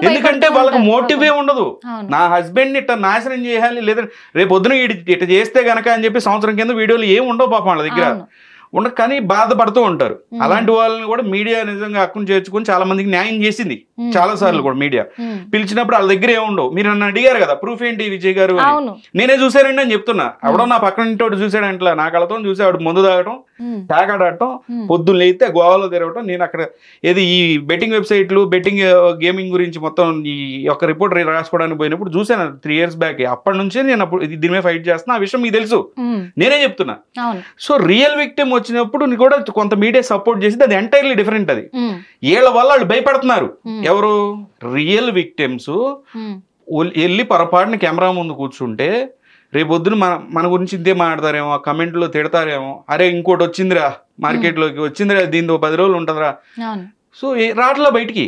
[SPEAKER 2] ఎందుకంటే వాళ్ళకి మోటివే ఉండదు. నా హస్బెండ్ ఇట్లా నాశనం చేయాలి, లేదా రేపు పొద్దున ఇట్లా చేస్తే గనక అని చెప్పి సంవత్సరం కింద వీడియోలు ఏమి ఉండవు పాపం వాళ్ళ దగ్గర. కానీ బాధపడుతూ ఉంటారు. అలాంటి వాళ్ళని కూడా మీడియా నిజంగా హక్కును చేర్చుకొని చాలా మందికి న్యాయం చేసింది చాలా సార్లు కూడా. మీడియా పిలిచినప్పుడు వాళ్ళ దగ్గర ఏముండవు. మీరు నన్ను అడిగారు కదా ప్రూఫ్ ఏంటి విజయ్ గారు, నేనే చూసానండి అని చెప్తున్నా. ఎవడో నా పక్కన ఇంటి చూసాడంట్లా, నా కళతో చూసి ఆవిడ మందు తాగటం, తాగాడటం, పొద్దున్న లేస్తే గోవాలో తిరగటం. నేను అక్కడ ఏది ఈ బెట్టింగ్ వెబ్సైట్లు, బెట్టింగ్ గేమింగ్ గురించి మొత్తం ఈ యొక్క రిపోర్ట్ రాసుకోవడానికి పోయినప్పుడు చూసాను 3 years బ్యాక్. అప్పటి నుంచే నేను అప్పుడు దీని మీద ఫైట్ చేస్తున్నా. ఆ విషయం మీకు తెలుసు, నేనే చెప్తున్నా. సో రియల్ విక్టిమ్ వచ్చినప్పుడు కూడా కొంత మీడియా సపోర్ట్ చేసింది, అది ఎంటైర్లీ డిఫరెంట్. అది వీళ్ళ వల్ల వాళ్ళు భయపడుతున్నారు. ఎవరు రియల్ విక్టిమ్స్ వెళ్ళి పొరపాటున కెమెరా ముందు కూర్చుంటే రేపొద్దున మన గురించి ఇంతే మాట్లాడతారేమో, కమెంట్లో తిడతారేమో, అరే ఇంకోటి వచ్చిందిరా మార్కెట్లోకి, వచ్చిందిరా దీంతో 10 రోజులు ఉంటుందిరా. సో రాట్లా బయటికి.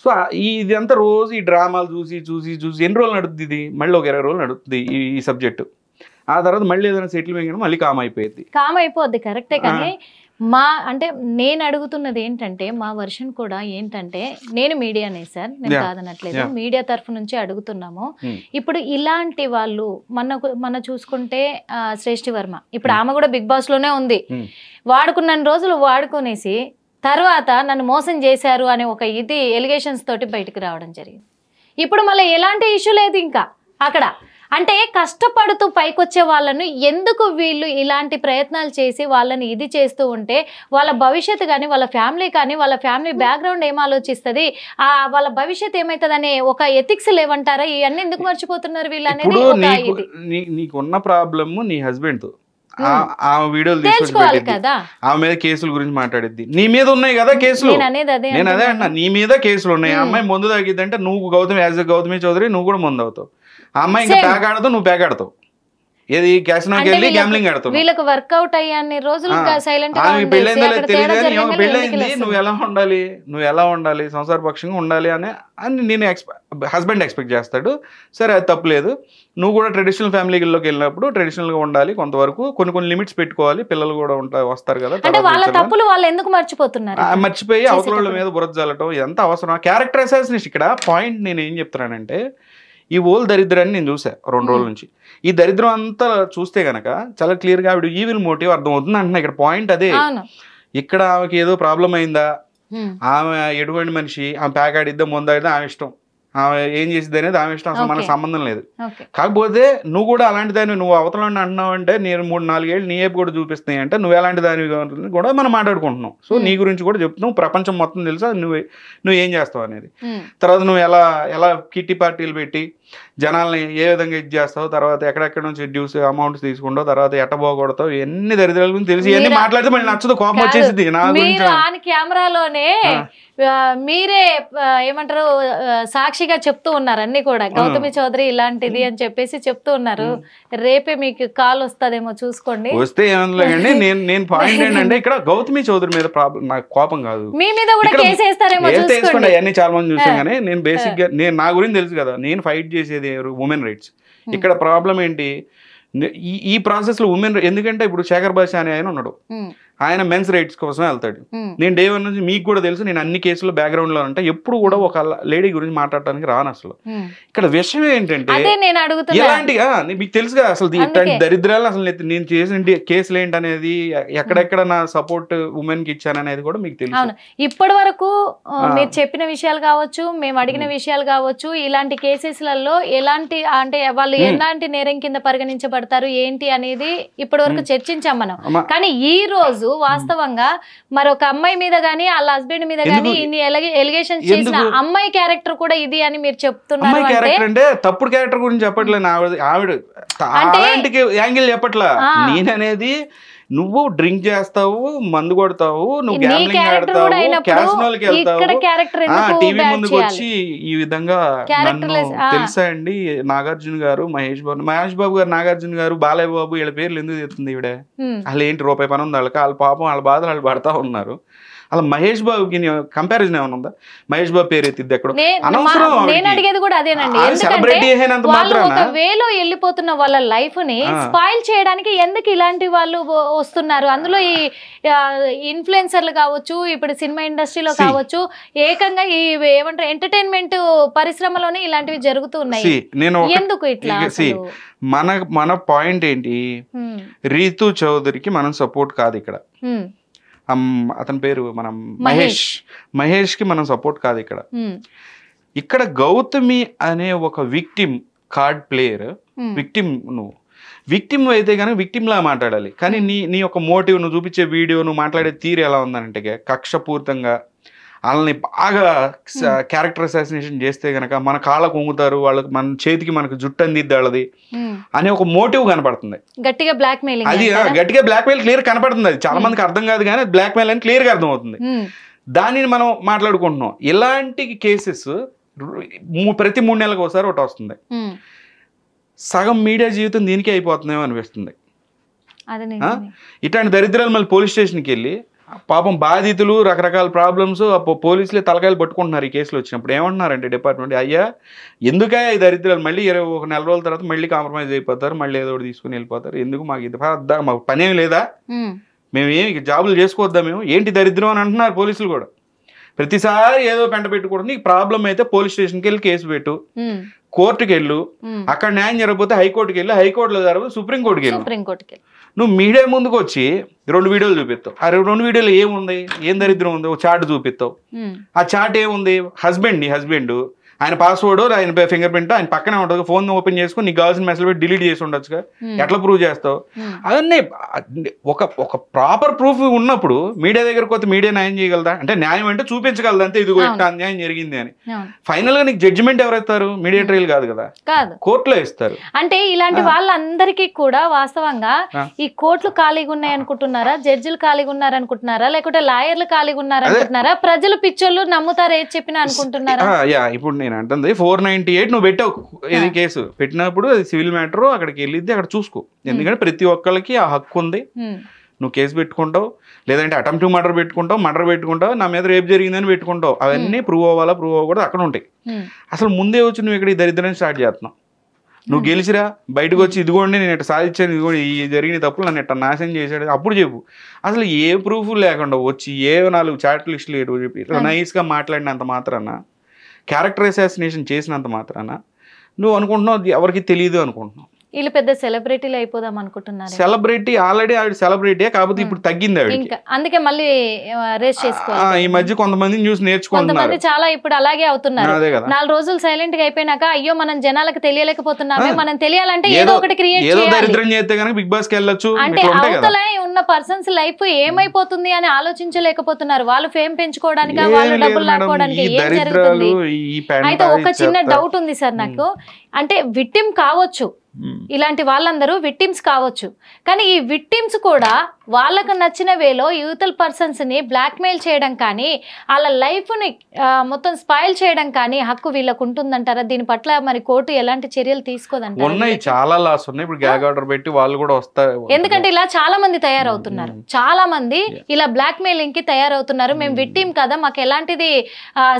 [SPEAKER 2] సో ఇది అంతా రోజు ఈ డ్రామాలు చూసి చూసి చూసి ఎన్ని రోజులు నడుస్తుంది ఇది? మళ్ళీ ఒక 20 రోజులు నడుస్తుంది ఈ సబ్జెక్టు. ఆ తర్వాత మళ్ళీ ఏదైనా సెటిల్మెంట్ మళ్ళీ కామ్ అయిపోద్ది. కరెక్టే.
[SPEAKER 1] కానీ అంటే నేను అడుగుతున్నది ఏంటంటే, మా వర్షన్ కూడా ఏంటంటే, నేను మీడియానే సార్, నేను కాదనట్లేదు, మీడియా తరఫు నుంచి అడుగుతున్నాము. ఇప్పుడు ఇలాంటి వాళ్ళు మన చూసుకుంటే శ్రేష్ఠి వర్మ, ఇప్పుడు ఆమె కూడా బిగ్ బాస్ లోనే ఉంది. వాడుకున్న రోజులు వాడుకునేసి తర్వాత నన్ను మోసం చేశారు అనే ఒక ఎలిగేషన్స్ తోటి బయటకు రావడం జరిగింది. ఇప్పుడు మళ్ళీ ఎలాంటి ఇష్యూ లేదు ఇంకా అక్కడ. అంటే కష్టపడుతూ పైకొచ్చే వాళ్ళను ఎందుకు వీళ్ళు ఇలాంటి ప్రయత్నాలు చేసి వాళ్ళని ఇది చేస్తూ ఉంటే వాళ్ళ భవిష్యత్తు కానీ, వాళ్ళ ఫ్యామిలీ కానీ, వాళ్ళ ఫ్యామిలీ బ్యాక్గ్రౌండ్ ఏం ఆలోచిస్తుంది, వాళ్ళ భవిష్యత్తు ఏమవుతుందనే ఒక ఎథిక్స్ లేవంటారా? ఇవన్నీ ఎందుకు మర్చిపోతున్నారు వీళ్ళు అనేది.
[SPEAKER 2] నీకున్న ప్రాబ్లమ్ నీ హస్బెండ్ తో ఆమె వీడియోలు తీసుకొని కదా, ఆమె మీద కేసుల గురించి మాట్లాడిద్ది. నీ మీద ఉన్నాయి కదా కేసులు, నేను అదే అన్నా, నీ మీద కేసులు ఉన్నాయి. ఆ అమ్మాయి ముందు తగ్గిద్దంటే నువ్వు గౌతమి చౌదరి నువ్వు కూడా ముందు అవుతావు. ఆ అమ్మాయి ఇంకా ప్యాక్ ఆడతావు, నువ్వు ప్యాక్ ఆడతావు. ఏది క్యాసినోకి వెళ్ళి గ్యాంబ్లింగ్ ఆడతావు.
[SPEAKER 1] వీళ్ళకి వర్కౌట్ అయ్యాన్ని రోజులు సైలెంట్ గా
[SPEAKER 2] పెళ్ళైందో లేదు తెలియదు కానీ పెళ్ళైంది, నువ్వు ఎలా ఉండాలి సంసార పక్షంగా ఉండాలి అని నేను హస్బెండ్ ఎక్స్పెక్ట్ చేస్తాడు. సరే అది తప్పులేదు. నువ్వు కూడా ట్రెడిషనల్ ఫ్యామిలీలోకి వెళ్ళినప్పుడు ట్రెడిషనల్ గా ఉండాలి, కొంతవరకు కొన్ని లిమిట్స్ పెట్టుకోవాలి. పిల్లలు కూడా వస్తారు కదా, మర్చిపోయి అవతల మీద బురద జల్లటం ఎంత అవసరం? Character assassination. ఇక్కడ పాయింట్ నేను ఏం చెప్తున్నానంటే, ఈ ఓల్ దరిద్రాన్ని నేను చూసా 2 రోజుల నుంచి. ఈ దరిద్రం అంతా చూస్తే గనక చాలా క్లియర్ గా ఆవిడ ఈవిల్ మోటివ్ అర్థం అవుతుంది అంటున్నా. ఇక్కడ పాయింట్ అదే. ఇక్కడ ఆమెకి ఏదో ప్రాబ్లం అయిందా, ఆమె ఎటువంటి మనిషి, ఆమె ప్యాక్ ఆడిద్దా ముందాడిద్దా ఆమె ఇష్టం, ఆమె ఏం చేసిద్ది అనేది ఆమె ఇష్టం, అసలు మనకు సంబంధం లేదు. కాకపోతే నువ్వు కూడా అలాంటి దాన్ని నువ్వు అవతల అంటున్నావు అంటే, నేను 3-4 ఏళ్ళు నీ వైపు కూడా చూపిస్తున్నాయి అంటే నువ్వు ఎలాంటి దాని కూడా మనం మాట్లాడుకుంటున్నావు. సో నీ గురించి కూడా చెప్తున్నావు, ప్రపంచం మొత్తం తెలుసా నువ్వు ఏం చేస్తావు అనేది. తర్వాత నువ్వు ఎలా కిట్టి పార్టీలు పెట్టి జనాల్ని ఏ విధంగా ఇది చేస్తావు, తర్వాత ఎక్కడెక్కడ నుంచి డ్యూస్ అమౌంట్స్ తీసుకుంటావు, తర్వాత ఎట్టబోగొడతావు, ఎన్ని దరిద్రాల గురించి తెలిసి ఇవన్నీ మాట్లాడితే మళ్ళీ నచ్చదు, కోపం వచ్చేసింది. నా గురించి
[SPEAKER 1] కెమెరాలోనే మీరే ఏమంటారు సాక్షిగా చెప్తూ ఉన్నారు అన్ని కూడా, గౌతమి చౌదరి ఇలాంటిది అని చెప్పేసి చెప్తూ ఉన్నారు. రేపే మీకు కాల్ వస్తుందేమో చూసుకోండి.
[SPEAKER 2] వస్తే ఏమన్నా కానీ నేను పాయింట్ ఏంటంటే, ఇక్కడ గౌతమి చౌదరి మీద ప్రాబ్లం, నాకు కోపం కాదు,
[SPEAKER 1] మీ మీద కూడా కేసు వేస్తారేమో చూసుకోండి.
[SPEAKER 2] అవన్నీ చాలా మంది చూసాం కానీ నేను బేసిక్ గా నా గురించి తెలుసు కదా, నేను ఫైట్ చేసేది ఉమెన్ రైట్స్. ఇక్కడ ప్రాబ్లం ఏంటి, ఈ ప్రాసెస్ లో ఉమెన్, ఎందుకంటే ఇప్పుడు శేఖర్ భాష అనే ఆయన ఉన్నాడు, ఆయన మెన్స్ రైట్స్ కోసం వెళ్తాడు. నేను డే 1 నుంచి మీకు కూడా తెలుసు, నేను అన్ని కేసుల్లో బ్యాక్గ్రౌండ్ లో అంటే ఎప్పుడు కూడా ఒక లేడీ గురించి మాట్లాడటానికి రాను అసలు. ఇక్కడ విషయం ఏంటంటే ఎలాంటి మీకు తెలుసు కదా అసలు ఇట్లాంటి దరిద్రాలు, అసలు నేను చేసిన కేసులు ఏంటనేది, ఎక్కడెక్కడ నా సపోర్ట్ ఉమెన్ కి ఇచ్చాను అనేది కూడా మీకు తెలుసు.
[SPEAKER 1] ఇప్పటి వరకు మీరు చెప్పిన విషయాలు కావచ్చు, మేము అడిగిన విషయాలు కావచ్చు, ఇలాంటి కేసెస్లలో ఎలాంటి అంటే వాళ్ళు ఎలాంటి నేరం కింద పరిగణించబడతారు ఏంటి అనేది ఇప్పటి వరకు చర్చించాం మనం. కానీ ఈ రోజు వాస్తవంగా మరొక అమ్మాయి మీద గానీ వాళ్ళ హస్బెండ్ మీద గానీ ఇన్ని ఎలిగేషన్స్ చేసిన అమ్మాయి క్యారెక్టర్ కూడా ఇది అని మీరు చెప్తున్నారు
[SPEAKER 2] అంటే తప్పుడు క్యారెక్టర్ గురించి చెప్పట్లేదు ఆవిడ, అలాంటి యాంగిల్ చెప్పట్లా. నేననేది నువ్వు డ్రింక్ చేస్తావు, మందు కొడతావు, నువ్వు గ్యాంబ్లింగ్ ఆడతావు, క్యాసినోలకి వెళ్తావు, టీవీ ముందుకు వచ్చి ఈ విధంగా నన్ను తెలుసా అండి నాగార్జున గారు, మహేష్ బాబు గారు, నాగార్జున గారు, బాలయ్య బాబు, వీళ్ళ పేర్లు ఎందుకు చెప్తుంది ఈవిడ? వాళ్ళు ఏంటి రూపాయి పని ఉంది వాళ్ళకి, వాళ్ళ పాపం వాళ్ళ బాధలు వాళ్ళు పడతా ఉన్నారు. అలా మహేష్ బాబుకి కంపారిజన్ ఏమైనా ఉందా? మహేష్ బాబు పేరు ఎత్తిద్ది ఎక్కడ
[SPEAKER 1] నేను అడిగేది కూడా అదేనండి.
[SPEAKER 2] సెలబ్రిటీ అయినంత
[SPEAKER 1] వాళ్ళు
[SPEAKER 2] మాత్రాన
[SPEAKER 1] ఒక వేలో వెళ్ళిపోతున్న వాళ్ళ లైఫ్ ని స్పాయిల్ చేయడానికి ఎందుకు ఇలాంటి వాళ్ళు వస్తున్నారు? అందులో ఈ ఇన్ఫ్లుయెన్సర్లు కావచ్చు, ఇప్పుడు సినిమా ఇండస్ట్రీలో కావచ్చు, ఏకంగా ఈ ఏమంటారు ఎంటర్టైన్మెంట్ పరిశ్రమలోనే ఇలాంటివి జరుగుతూ ఉన్నాయి. ఎందుకు ఇట్లా?
[SPEAKER 2] మన పాయింట్ ఏంటి, రీతు చౌదరికి మనం సపోర్ట్ కాదు ఇక్కడ. అతని పేరు మనం మహేష్ కి మనం సపోర్ట్ కాదు ఇక్కడ. ఇక్కడ గౌతమి అనే ఒక విక్టిమ్ కార్డ్ ప్లేయర్, విక్టిమ్. నువ్వు విక్టిమ్ అయితే కనుక విక్టిమ్ లా మాట్లాడాలి. కానీ నీ యొక్క మోటివ్, నువ్వు చూపించే వీడియో, నువ్వు మాట్లాడే తీరు ఎలా ఉందంటే కక్షపూరితంగా వాళ్ళని బాగా క్యారెక్టర్ అసాసినేషన్ చేస్తే గనక మన కాళ్ళకు వంగుతారు, వాళ్ళకి మన చేతికి మనకు జుట్టు అందిద్దాళ్ళది అనే ఒక మోటివ్ కనపడుతుంది.
[SPEAKER 1] గట్టిగా బ్లాక్ మెయిల్,
[SPEAKER 2] అది గట్టిగా బ్లాక్ మెయిల్ క్లియర్ కనపడుతుంది. అది చాలా మందికి అర్థం కాదు, కానీ బ్లాక్ మెయిల్ అని క్లియర్ గా అర్థం అవుతుంది. దానిని మనం మాట్లాడుకుంటున్నాం. ఇలాంటి కేసెస్ ప్రతి 3 నెలలకు ఒకసారి ఒకటి వస్తుంది. సగం మీడియా జీవితం దీనికే అయిపోతుందేమో అనిపిస్తుంది. ఇట్లాంటి దరిద్రాలు మళ్ళీ పోలీస్ స్టేషన్కి వెళ్ళి పాపం బాధితులు రకరకాల ప్రాబ్లమ్స్ పోలీసులే తలకాయలు పట్టుకుంటున్నారు. ఈ కేసులు వచ్చినప్పుడు ఏమంటున్నారంటే డిపార్ట్మెంట్, అయ్యా ఎందుకే ఈ దరిద్రాలు, మళ్ళీ 1 నెల రోజుల తర్వాత మళ్ళీ కాంప్రమైజ్ అయిపోతారు, మళ్ళీ ఏదో ఒకటి తీసుకుని వెళ్ళిపోతారు, ఎందుకు మాకు ఇది మాకు పనేం లేదా, మేము ఏమి జాబులు చేసుకోవద్దా, మేము ఏంటి దరిద్రం అని అంటున్నారు పోలీసులు కూడా. ప్రతిసారి ఏదో పెంట పెట్టుకోవడం, నీకు ప్రాబ్లం అయితే పోలీస్ స్టేషన్కి వెళ్ళి కేసు పెట్టు, కోర్టుకి వెళ్ళు, అక్కడ న్యాయం జరగకపోతే హైకోర్టుకి వెళ్ళి, హైకోర్టులో జరగదు సుప్రీంకోర్టుకి వెళ్ళి. నువ్వు మీడియా ముందుకు వచ్చి 2 వీడియోలు చూపిస్తావు. ఆ 2 వీడియోలు ఏముంది, ఏం దరిద్రం ఉంది, ఒక చార్ట్ చూపిస్తావు. ఆ చార్ట్ ఏముంది, నీ హస్బెండ్ ఆయన పాస్వర్డ్, ఆయన ఫింగర్ ప్రింట్ ఆయన పక్కనే ఉంటుంది, ఫోన్ ఓపెన్ చేసుకుని నీకు కావాల్సిన మెసేజ్ పెట్టి డిలీట్ చేసి ఉండొచ్చుగా, ఎట్లా ప్రూవ్ చేస్తావు? అవన్నీ ఒక ప్రాపర్ ప్రూఫ్ ఉన్నప్పుడు మీడియా దగ్గరకు వస్తే మీడియా న్యాయం చేయగలదా? అంటే న్యాయం అంటే చూపించగలదా, అంతే ఇదిగో ఇట్లా అన్యాయం జరిగింది అని. ఫైనల్ గా నీకు జడ్జిమెంట్ ఎవరు ఇస్తారు? మీడియా ట్రయల్ కాదు కదా, కోర్టులో ఇస్తారు.
[SPEAKER 1] అంటే ఇలాంటి వాళ్ళందరికీ కూడా వాస్తవంగా ఈ కోర్టులు ఖాళీగా ఉన్నాయి అనుకుంటున్నారా, జడ్జిలు ఖాళీగా ఉన్నారు అనుకుంటున్నారా, లేకుంటే లాయర్లు ఖాళీగా ఉన్నారు అనుకుంటున్నారా, ప్రజలు పిచ్చోళ్ళు నమ్ముతారు ఏది చెప్పినా అనుకుంటున్నారా?
[SPEAKER 2] ఇప్పుడు నేను అంటుంది 498 నువ్వు పెట్టావు ఇది కేసు పెట్టినప్పుడు, అది సివిల్ మ్యాటర్, అక్కడికి వెళ్ళిద్ది, అక్కడ చూసుకో. ఎందుకంటే ప్రతి ఒక్కరికి ఆ హక్కు ఉంది. నువ్వు కేసు పెట్టుకుంటావు, లేదంటే అటెంప్ట్ మర్డర్ పెట్టుకుంటావు, నా మీద రేపు జరిగిందని పెట్టుకుంటావు. అవన్నీ ప్రూవ్ అవ్వాలా ప్రూవ్ అవ్వకూడదు అక్కడ ఉంటాయి. అసలు ముందే వచ్చి నువ్వు ఇక్కడ ఈ దరిద్రాన్ని స్టార్ట్ చేస్తున్నావు. నువ్వు గెలిచిరా, బయటకు వచ్చి ఇదిగోండి నేను ఇట్లా సాధించాను, ఇదిగోండి ఈ జరిగిన తప్పులు నన్ను ఇట్లా నాశనం చేశాడు అప్పుడు చెప్పు. అసలు ఏ ప్రూఫ్ లేకుండా వచ్చి 4 చాట్ లిస్టులు ఏడు చెప్పి ఇట్లా నైస్గా మాట్లాడినంత మాత్రాన, క్యారెక్టర్ అసాసినేషన్ చేసినంత మాత్రాన నువ్వు అనుకుంటున్నావు ఎవరికి తెలియదు అనుకుంటున్నావు.
[SPEAKER 1] వీళ్ళు పెద్ద సెలబ్రిటీలు అయిపోదాం అనుకుంటున్నారు.
[SPEAKER 2] సెలబ్రిటీ ఆల్రెడీ ఆవిడ సెలబ్రిటీ, కాకపోతే ఇప్పుడు తగ్గింది ఆవిడ,
[SPEAKER 1] అందుకే మళ్ళీ రేస్ చేసుకోవాలి.
[SPEAKER 2] ఈ మధ్య కొంతమంది న్యూస్ నేర్చుకుంటున్నారు,
[SPEAKER 1] చాలా ఇప్పుడు అలాగే అవుతున్నారు. 4 రోజులు సైలెంట్ గా అయిపోయినాక అయ్యో మనం జనాలకు తెలియలేకపోతున్నామే, మనం తెలియాలంటే ఏదో ఒకటి క్రియేట్ చేయాలి.
[SPEAKER 2] దరిద్రం చేస్తే కనుక బిగ్ బాస్ కి వెళ్ళొచ్చు
[SPEAKER 1] అంటే అవతల ఉన్న పర్సన్స్ లైఫ్ ఏమైపోతుంది అని ఆలోచించలేకపోతున్నారు. వాళ్ళు ఫేమ్ పెంచుకోవడానికి, వాళ్ళు డబ్బులు లాక్కోవడానికి ఏం జరుగుతుంది? అయితే ఒక చిన్న డౌట్ ఉంది సార్ నాకు, అంటే విక్టిమ్ కావచ్చు, ఇలాంటి వాళ్ళందరూ విక్టిమ్స్ కావచ్చు, కానీ ఈ విక్టిమ్స్ కూడా వాళ్ళకు నచ్చిన వేలో యూతల్ పర్సన్స్ ని బ్లాక్ మెయిల్ చేయడం కానీ, వాళ్ళ లైఫ్ ని మొత్తం స్పాయిల్ చేయడం కానీ హక్కు వీళ్ళకు ఉంటుందంటారా? దీని పట్ల మరి కోర్టు ఎలాంటి చర్యలు తీసుకోదంటారు?
[SPEAKER 2] ఉన్నాయి, చాలా లాస్ ఉన్నాయి. ఇప్పుడు గ్యాగ్ ఆర్డర్ పెట్టి వాళ్ళు కూడా వస్తారు.
[SPEAKER 1] ఎందుకంటే ఇలా చాలా మంది తయారవుతున్నారు, చాలా మంది ఇలా బ్లాక్ మెయిలింగ్ కి తయారవుతున్నారు. మేము విక్టిమ్ కదా, మాకు ఎలాంటిది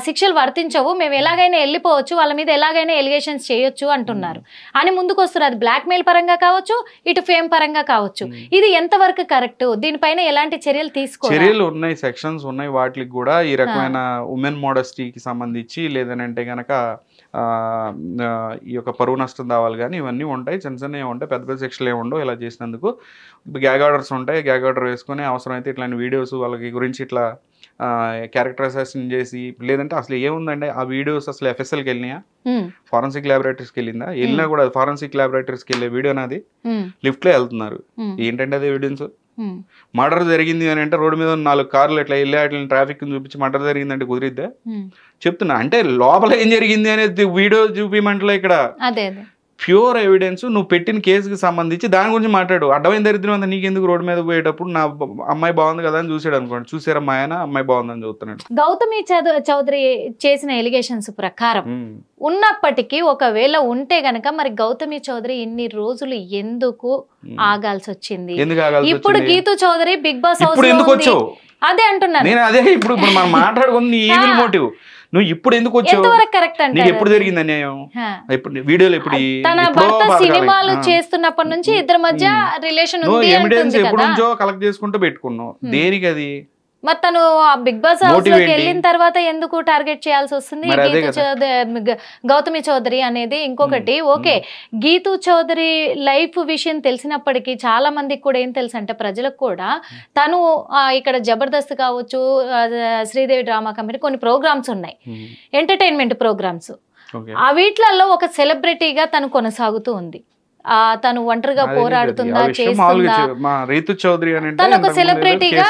[SPEAKER 1] శిక్షలు వర్తించవు, మేము ఎలాగైనా వెళ్ళిపోవచ్చు, వాళ్ళ మీద ఎలాగైనా ఎలిగేషన్స్ చేయొచ్చు అంటున్నారు అని ముందుకు వస్తున్నారు. అది బ్లాక్ మెయిల్ పరంగా కావచ్చు, ఇటు ఫేమ్ పరంగా కావచ్చు. ఇది ఎంతవరకు కరెక్ట్? దీనిపైన ఎలాంటి చర్యలు తీసుకోవాలి?
[SPEAKER 2] చర్యలు ఉన్నాయి, సెక్షన్స్ ఉన్నాయి, వాటికి కూడా ఈ రకమైన ఉమెన్ మోడస్టీకి సంబంధించి, లేదనంటే గనక ఈ యొక్క పరువు నష్టం దావాలి కానీ ఇవన్నీ ఉంటాయి. చిన్న ఉంటాయి, పెద్ద సెక్షన్లు ఏమి ఉండవు. ఇలా చేసినందుకు గ్యాగ్ ఆర్డర్స్ ఉంటాయి. గ్యాగ్ ఆర్డర్ వేసుకొని అవసరమైతే ఇట్లాంటి వీడియోస్ వాళ్ళకి గురించి ఇట్లా క్యారెక్టర్ అసాసిన్ చేసి, లేదంటే అసలు ఏముందండి ఆ వీడియోస్ అసలు FSLకి వెళ్ళినాయా, ఫారెన్సిక్ ల్యాబొరేటరీస్కి వెళ్ళిందా, వెళ్ళినా కూడా ఫారెన్సిక్ ల్యాబొరేటరీస్కి వెళ్ళే వీడియో నాది లిఫ్ట్ లో వెళ్తున్నారు. ఏంటంటే అది ఎవిడెన్స్. మర్డర్ జరిగింది అని అంటే రోడ్డు మీద 4 కార్లు ఇట్లా వెళ్ళి అట్లా ట్రాఫిక్ చూపించి మర్డర్ జరిగిందంటే కుదిరిద్దా? చెప్తున్నా, అంటే లోపల ఏం జరిగింది అనేది వీడియో చూపిమంటలో ఇక్కడ ప్యూర్ ఎవిడెన్స్ నువ్వు పెట్టిన కేసుకి సంబంధించి దాని గురించి మాట్లాడు. అడ్డమైన దరిద్రం అంతా నీకెందుకు రోడ్డు మీద పోయేటప్పుడు నా అమ్మాయి బాగుంది కదా అని చూసాడు అనుకోండి, చూసారా మా ఆయన అమ్మాయి బాగుందని చూస్తున్నాడు.
[SPEAKER 1] గౌతమి చౌదరి చేసిన ఎలిగేషన్స్ ప్రకారం ఉన్నప్పటికీ ఒకవేళ ఉంటే గనక మరి గౌతమి చౌదరి ఇన్ని రోజులు ఎందుకు ఆగాల్సి వచ్చింది? ఇప్పుడు Geetu Chowdary Bigg Boss house
[SPEAKER 2] ఎందుకు వచ్చావు
[SPEAKER 1] అదే అంటున్నాను
[SPEAKER 2] నేను. అదే ఇప్పుడు మనం మాట్లాడుకుంది ఈవిల్ మోటివ్. నువ్వు ఇప్పుడు ఎందుకు వచ్చావు?
[SPEAKER 1] కరెక్ట్ అంటే
[SPEAKER 2] నీకు ఎప్పుడు జరిగింది అన్యాయం? ఇప్పుడు వీడియోలు ఎప్పుడు?
[SPEAKER 1] తన భర్త సినిమాలు చేస్తున్నప్పటి నుంచి ఇద్దరి మధ్య రిలేషన్ ఉంది
[SPEAKER 2] ఎవిడెన్స్ ఎప్పుడు నుంచో కలెక్ట్ చేసుకుంటూ పెట్టుకున్నావు. దేనికి అది?
[SPEAKER 1] మరి తను బిగ్ బాస్ హౌస్ లోకి వెళ్ళిన తర్వాత ఎందుకు టార్గెట్ చేయాల్సి వస్తుంది గౌతమి చౌదరి అనేది? ఇంకొకటి ఓకే, గీతూ చౌదరి లైఫ్ విషయం తెలిసినప్పటికీ చాలా మందికి కూడా ఏం తెలుసు అంటే ప్రజలకు కూడా తను ఇక్కడ జబర్దస్త్ కావచ్చు, శ్రీదేవి డ్రామా కంపెనీ కొన్ని ప్రోగ్రామ్స్ ఉన్నాయి, ఎంటర్టైన్మెంట్ ప్రోగ్రామ్స్. వీటిలలో ఒక సెలబ్రిటీగా తను కొనసాగుతూ ఉంది. తను ఒంటరిగా పోరాడుతుందా చేస్తుందా? తను ఒక సెలబ్రిటీగా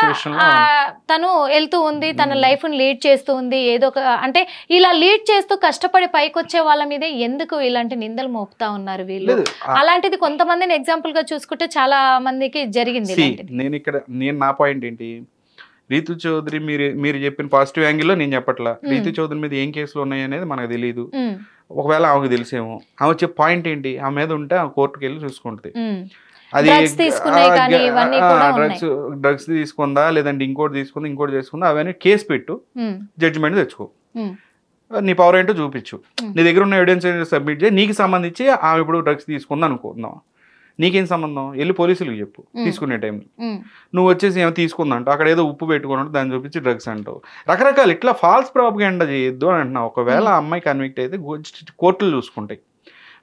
[SPEAKER 1] తను వెళ్తూ ఉంది, తన లైఫ్ ని లీడ్ చేస్తూ ఉంది. ఏదో ఒక అంటే ఇలా లీడ్ చేస్తూ కష్టపడి పైకి వచ్చే వాళ్ళ మీదే ఎందుకు ఇలాంటి నిందలు మోపుతా ఉన్నారు వీళ్ళు? అలాంటిది కొంతమందిని ఎగ్జాంపుల్ గా చూసుకుంటే చాలా మందికి జరిగింది.
[SPEAKER 2] నేను నా పాయింట్ ఏంటి, రీతు చౌదరి మీరు చెప్పిన పాజిటివ్ యాంగిల్లో నేను చెప్పట్లా. రీతు చౌదరి మీద ఏం కేసులు ఉన్నాయి అనేది మనకు తెలియదు. ఒకవేళ ఆమెకు తెలిసేమో. ఆమె వచ్చే పాయింట్ ఏంటి, ఆమె మీద ఉంటే ఆమె కోర్టుకు వెళ్ళి చూసుకుంటుంది. అది డ్రగ్స్ తీసుకుందా లేదంటే ఇంకోటి తీసుకుందా ఇంకోటి చేసుకుందా అవన్నీ కేసు పెట్టు, జడ్జిమెంట్ తెచ్చుకో, నీ పవర్ ఏంటో చూపించు, నీ దగ్గర ఉన్న ఎవిడెన్స్ సబ్మిట్ చేయి. నీకు సంబంధించి ఆమె ఇప్పుడు డ్రగ్స్ తీసుకుందా అనుకుందాం, నీకేం సంబంధం? వెళ్ళి పోలీసులకు చెప్పు తీసుకునే టైంలో. నువ్వు వచ్చేసి ఏమో తీసుకుందంట, అక్కడ ఏదో ఉప్పు పెట్టుకున్నట్టు దాన్ని చూపించి డ్రగ్స్ అంటావు. రకరకాలు ఇట్లా ఫాల్స్ ప్రాపగెండా చేయొద్దు అని అంటున్నావు. ఒకవేళ ఆ అమ్మాయి కన్విక్ట్ అయితే కోర్టులు చూసుకుంటాయి.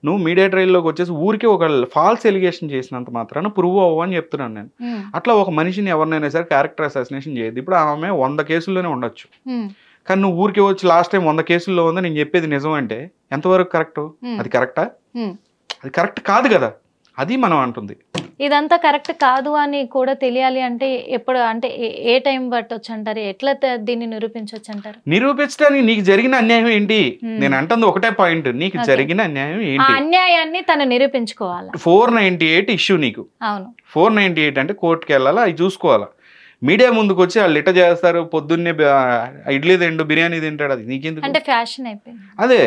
[SPEAKER 2] నువ్వు మీడియా ట్రయల్లోకి వచ్చేసి ఊరికి ఒక ఫాల్స్ ఎలిగేషన్ చేసినంత మాత్రాన ప్రూవ్ అవ్వ అని చెప్తున్నాను నేను. అట్లా ఒక మనిషిని ఎవరినైనా సరే క్యారెక్టర్ అసాసినేషన్ చేయొద్దు. ఇప్పుడు ఆమె 100 కేసుల్లోనే ఉండొచ్చు, కానీ నువ్వు ఊరికి వచ్చి లాస్ట్ టైం 100 కేసుల్లో ఉందా నేను చెప్పేది నిజం అంటే ఎంతవరకు కరెక్ట్? అది కరెక్టా? అది కరెక్ట్ కాదు కదా. అది మనం అంటుంది.
[SPEAKER 1] ఇదంతా కరెక్ట్ కాదు అని కూడా తెలియాలి అంటే ఎప్పుడు అంటే ఏ టైం పట్టొచ్చు అంటారు? ఎట్లా దీన్ని నిరూపించవచ్చు అంటారు?
[SPEAKER 2] నిరూపించడానికి నీకు జరిగిన అన్యాయం ఏంటి? నేను అంటుంది ఒకటే పాయింట్, నీకు జరిగిన అన్యాయం ఏంటి?
[SPEAKER 1] అన్యాయాన్ని తను నిరూపించుకోవాలి.
[SPEAKER 2] 498 ఇష్యూ నీకు.
[SPEAKER 1] అవును,
[SPEAKER 2] 498 అంటే కోర్టుకి వెళ్ళాలా, అవి చూసుకోవాలా. మీడియా ముందుకు వచ్చి వాళ్ళు ఇట్ట చేస్తారు, పొద్దున్నే ఇడ్లీ తిండు బిర్యానీ తింటాడు, అది నీకెందుకు?
[SPEAKER 1] అంటే ఫ్యాషన్ అయిపోయింది.
[SPEAKER 2] అదే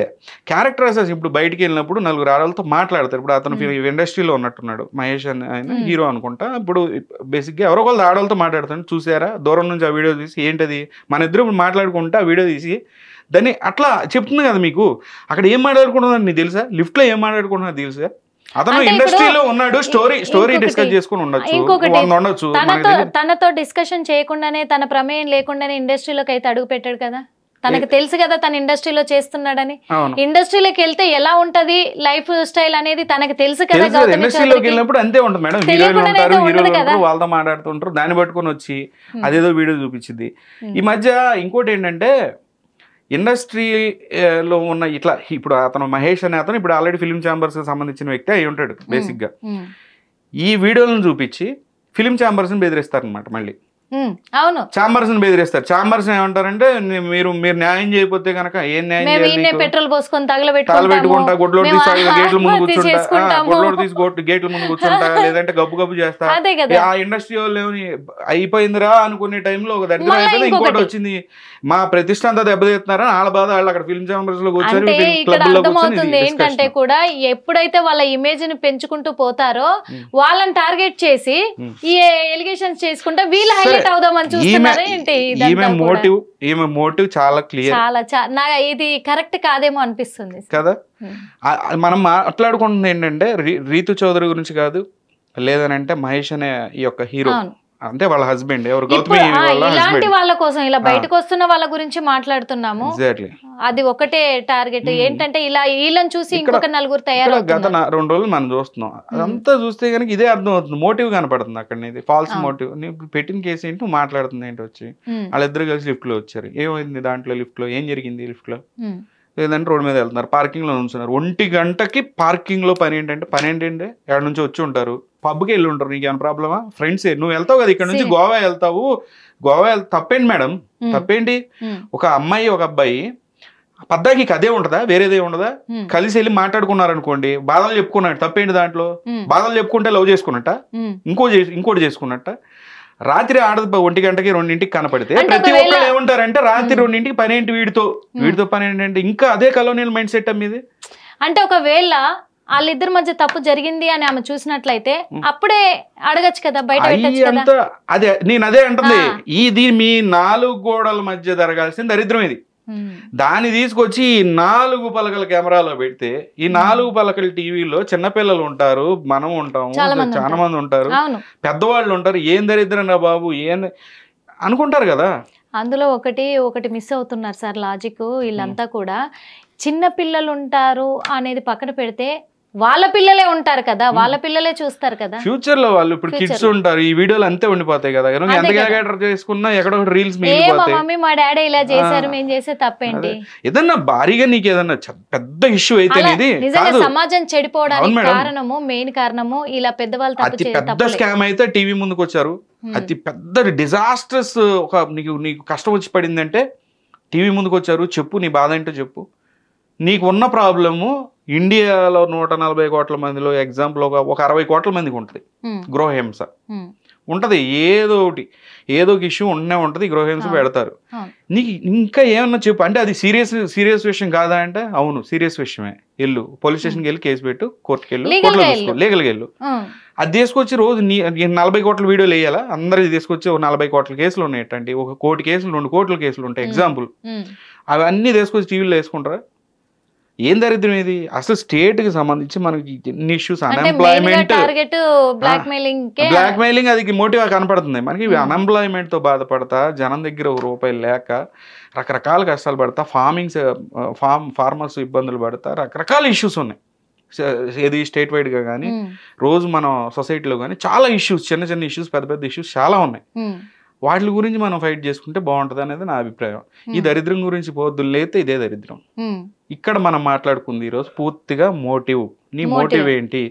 [SPEAKER 2] క్యారెక్టర్ అసెస్. ఇప్పుడు బయటికి వెళ్ళినప్పుడు 4 ఆడవాళ్ళతో మాట్లాడతారు. ఇప్పుడు అతను ఇండస్ట్రీలో ఉన్నట్టున్నాడు, మహేష్ అని ఆయన హీరో అనుకుంటా. ఇప్పుడు బేసిక్గా ఎవరో వాళ్ళు ఆడవాళ్ళతో మాట్లాడుతాను, చూసారా దూరం నుంచి ఆ వీడియో తీసి, ఏంటది మన ఇద్దరు మాట్లాడుకుంటా ఆ వీడియో తీసి దాన్ని అట్లా చెప్తుంది కదా మీకు. అక్కడ ఏం మాట్లాడుకుంటున్నారు నీకు తెలుసా? లిఫ్ట్లో ఏం మాట్లాడుకుంటున్నారు తెలుసా? అతను ఇండస్ట్రీలో ఉన్నాడు, స్టోరీ డిస్కస్ చేసుకుని ఉండొచ్చు.
[SPEAKER 1] తనతో డిస్కషన్ చేయకుండానే, తన ప్రమేయం లేకుండానే ఇండస్ట్రీలోకి అయితే అడుగు పెట్టాడు కదా. తనకు తెలుసు కదా తన ఇండస్ట్రీలో చేస్తున్నాడని. ఇండస్ట్రీలోకి వెళ్తే ఎలా ఉంటది లైఫ్ స్టైల్ అనేది తనకు తెలుసు కదా.
[SPEAKER 2] ఇండస్ట్రీలోకి వెళ్ళినప్పుడు అంతే ఉంటుంది మేడం. హీరోలు ఉంటారు, వాళ్ళతో మాట్లాడుతుంటారు, దాన్ని పట్టుకొని వచ్చి అదేదో వీడియో చూపించింది. ఈ మధ్య ఇంకోటి ఏంటంటే ఇండస్ట్రీలో ఉన్న ఇట్లా ఇప్పుడు అతను మహేష్ అనే అతను ఇప్పుడు ఆల్రెడీ ఫిల్మ్ ఛాంబర్స్ కి సంబంధించిన వ్యక్తి అయి ఉంటాడు బేసిక్గా. ఈ వీడియోలను చూపించి ఫిల్మ్ ఛాంబర్స్ ని బెదిరిస్తారు అనమాట. మళ్ళీ
[SPEAKER 1] అవును,
[SPEAKER 2] ఛాంబర్స్ ని బెదిరిస్తారు. ఛాంబర్స్ ఏమంటారంటే మీరు న్యాయం చేయకపోతే కనుక ఏం న్యాయం చేయాలి,
[SPEAKER 1] పెట్రోల్ పోసుకొని
[SPEAKER 2] తగలబెట్టుకుంటా, గొడ్లోడు తీసి గేట్ల ముందు కూర్చుంటా, గొడ్లోడు తీసి గేట్ల ముందు కూర్చుంటా, లేదంటే గబ్బు చేస్తా. ఆ ఇండస్ట్రీ వాళ్ళు అయిపోయిందిరా అనుకునే టైంలో ఒక దగ్గర అయిపోయింది, ఇంకోటి వచ్చింది, మా ప్రతిష్ట అంతా దెబ్బతీస్తున్నారని వాళ్ళ బాధ. వాళ్ళు అక్కడ ఫిల్మ్ ఛాంబర్స్ లో కూర్చొని
[SPEAKER 1] అర్థమవుతుంది ఏంటంటే కూడా ఎప్పుడైతే వాళ్ళ ఇమేజ్ ని పెంచుకుంటూ పోతారో వాళ్ళని టార్గెట్ చేసి ఈ ఎలిగేషన్స్ చేసుకుంటా వీళ్ళు హైలైట్ అవుదామని చూస్తున్నారా ఏంటి?
[SPEAKER 2] ఈమె మోటివ్ చాలా క్లియర్.
[SPEAKER 1] చాలా ఇది కరెక్ట్ కాదేమో అనిపిస్తుంది కదా.
[SPEAKER 2] మనం మాట్లాడుకుంటుంది ఏంటంటే రీతు చౌదరి గురించి కాదు, లేదనంటే మహేష్ అనే ఈ యొక్క హీరో అంటే వాళ్ళ హస్బెండ్ ఎవరు, గౌతమి
[SPEAKER 1] ఇలాంటి వాళ్ళ కోసం ఇలా బయటకు వస్తున్న వాళ్ళ గురించి మాట్లాడుతున్నాము. అది ఒకటే టార్గెట్ ఏంటంటే ఇలా వీళ్ళని చూసి ఇంకొక నలుగురు తయారు.
[SPEAKER 2] గత 2 రోజులు మనం చూస్తున్నాం, అదంతా చూస్తే కనుక ఇదే అర్థం అవుతుంది. మోటివ్ కనపడుతుంది అక్కడ, ఇది ఫాల్స్ మోటివ్. నీకు పెట్టిన కేసు ఏంటి, నువ్వు మాట్లాడుతుంది ఏంటి? వచ్చి వాళ్ళిద్దరు కలిసి లిఫ్ట్ లో వచ్చారు, ఏమైంది దాంట్లో లిఫ్ట్ లో, ఏం జరిగింది లిఫ్ట్ లో? లేదంటే రోడ్డు మీద వెళ్తున్నారు, పార్కింగ్ లో ఉంచున్నారు. 1 గంటకి పార్కింగ్ లో పని ఏంటంటే ఎక్కడి నుంచి వచ్చి ఉంటారు, పబ్కి వెళ్ళి ఉంటారు. నీకు ఏమైనా ప్రాబ్లమా? ఫ్రెండ్స్ నువ్వు వెళ్తావు కదా ఇక్కడ నుంచి గోవా వెళ్తావు, తప్పేంటి మేడం? తప్పేంటి? ఒక అమ్మాయి ఒక అబ్బాయి పద్దాకి అదే ఉంటదా, వేరేదే ఉండదా? కలిసి వెళ్ళి మాట్లాడుకున్నారనుకోండి, బాధలు చెప్పుకున్నాడు, తప్పేంటి దాంట్లో? బాధలు చెప్పుకుంటే లవ్ చేసుకున్నట్ట, ఇంకోటి చేసుకున్నట్ట. రాత్రి ఆడదు 1 గంటకి 2ంటికి కనపడితే ప్రతి ఒక్కరు ఏమంటారంటే రాత్రి 2ంటికి పని ఏంటి, వీడితో పని ఏంటంటే ఇంకా అదే కలోనియల్ మైండ్ సెట్ అమ్మేది.
[SPEAKER 1] అంటే ఒకవేళ వాళ్ళిద్దరి మధ్య తప్పు జరిగింది అని ఆమె చూసినట్లయితే అప్పుడే అడగచ్చు కదా, బయట
[SPEAKER 2] అంతా అదే నేను అదే అంటుంది. ఇది మీ 4 గోడల మధ్య జరగాల్సిన దరిద్రం ఇది. దాన్ని తీసుకొచ్చి 4 పలకల కెమెరాలో పెడితే, ఈ 4 పలకల టీవీలో చిన్నపిల్లలు ఉంటారు, మనం ఉంటాము, చాలా మంది ఉంటారు, పెద్దవాళ్ళు ఉంటారు. ఏం దరిద్రం రా బాబు ఏం అనుకుంటారు కదా.
[SPEAKER 1] అందులో ఒకటి మిస్ అవుతున్నారు సార్ లాజిక్. వీళ్ళంతా కూడా చిన్న పిల్లలు ఉంటారు అనేది పక్కన పెడితే వాళ్ళ పిల్లలే ఉంటారు కదా, వాళ్ళ పిల్లలే చూస్తారు కదా
[SPEAKER 2] ఫ్యూచర్ లో. వాళ్ళు ఇప్పుడు కిడ్స్ ఉంటారు, ఈ వీడియోలు అంతే ఉండిపోతాయి కదా. ఎంత చేసుకున్నా ఎక్కడో రీల్స్
[SPEAKER 1] మమ్మీ మా డాడీ ఇలా చేశారు, మేము చేసే తప్పేంటి?
[SPEAKER 2] ఏదన్నా భారీగా నీకు ఏదన్నా పెద్ద ఇష్యూ అయితే
[SPEAKER 1] నిజంగా సమాజం చెడిపోవడానికి కారణము, మెయిన్ కారణము ఇలా పెద్దవాళ్ళు
[SPEAKER 2] అతి పెద్ద స్కామ్ అయితే టీవీ ముందుకు వచ్చారు. అతి పెద్ద డిజాస్టర్స్ ఒక నీకు కష్టం వచ్చి పడిందంటే టీవీ ముందుకు వచ్చారు. చెప్పు నీ బాధ ఏంటో చెప్పు. నీకు ఉన్న ప్రాబ్లము ఇండియాలో 140 కోట్ల మందిలో ఎగ్జాంపుల్ ఒక 60 కోట్ల మందికి ఉంటుంది గృహహింస ఉంటది. ఏదో ఒక ఇష్యూ ఉంటది, గృహహింస పెడతారు. నీకు ఇంకా ఏమన్నా చెప్పు అంటే అది సీరియస్ విషయం కాదా అంటే అవును సీరియస్ విషయమే. వెళ్ళు పోలీస్ స్టేషన్కి వెళ్ళి కేసు పెట్టు, కోర్టుకి వెళ్ళు, కోర్టులో తీసుకో, లీగల్గా వెళ్ళు. అది తీసుకొచ్చి రోజు 40 కోట్ల వీడియోలు వేయాలా? అందరికి తీసుకొచ్చి 40 కోట్ల కేసులు ఉన్నాయటండి, 1 కోటి కేసులు, 2 కోట్ల కేసులు ఉంటాయి ఎగ్జాంపుల్. అవన్నీ తీసుకొచ్చి టీవీలో వేసుకుంటారా? ఏం దరిద్రం ఇది అసలు? స్టేట్ కి సంబంధించి మనకి ఎన్ని ఇష్యూస్, అన్ఎంప్లాయ్మెంట్, బ్లాక్మెయిలింగ్, అది మోటివ్ కనపడుతుంది మనకి. అన్ఎంప్లాయ్మెంట్ తో బాధపడతా, జనం దగ్గర ₹1 లేక రకరకాల కష్టాలు పడతా, ఫార్మర్స్ ఇబ్బందులు పడతా, రకరకాల ఇష్యూస్ ఉన్నాయి. ఏది స్టేట్ వైడ్ గా కానీ రోజు మన సొసైటీలో కానీ చాలా ఇష్యూస్, చిన్న ఇష్యూస్, పెద్ద ఇష్యూస్ చాలా ఉన్నాయి. వాటి గురించి మనం ఫైట్ చేసుకుంటే బాగుంటది అనేది నా అభిప్రాయం. ఈ దరిద్రం గురించి పోద్దులు లేతే ఇదే దరిద్రం. ఇక్కడ మనం మాట్లాడుకుంది ఈరోజు పూర్తిగా మోటివ్. నీ మోటివ్ ఏంటి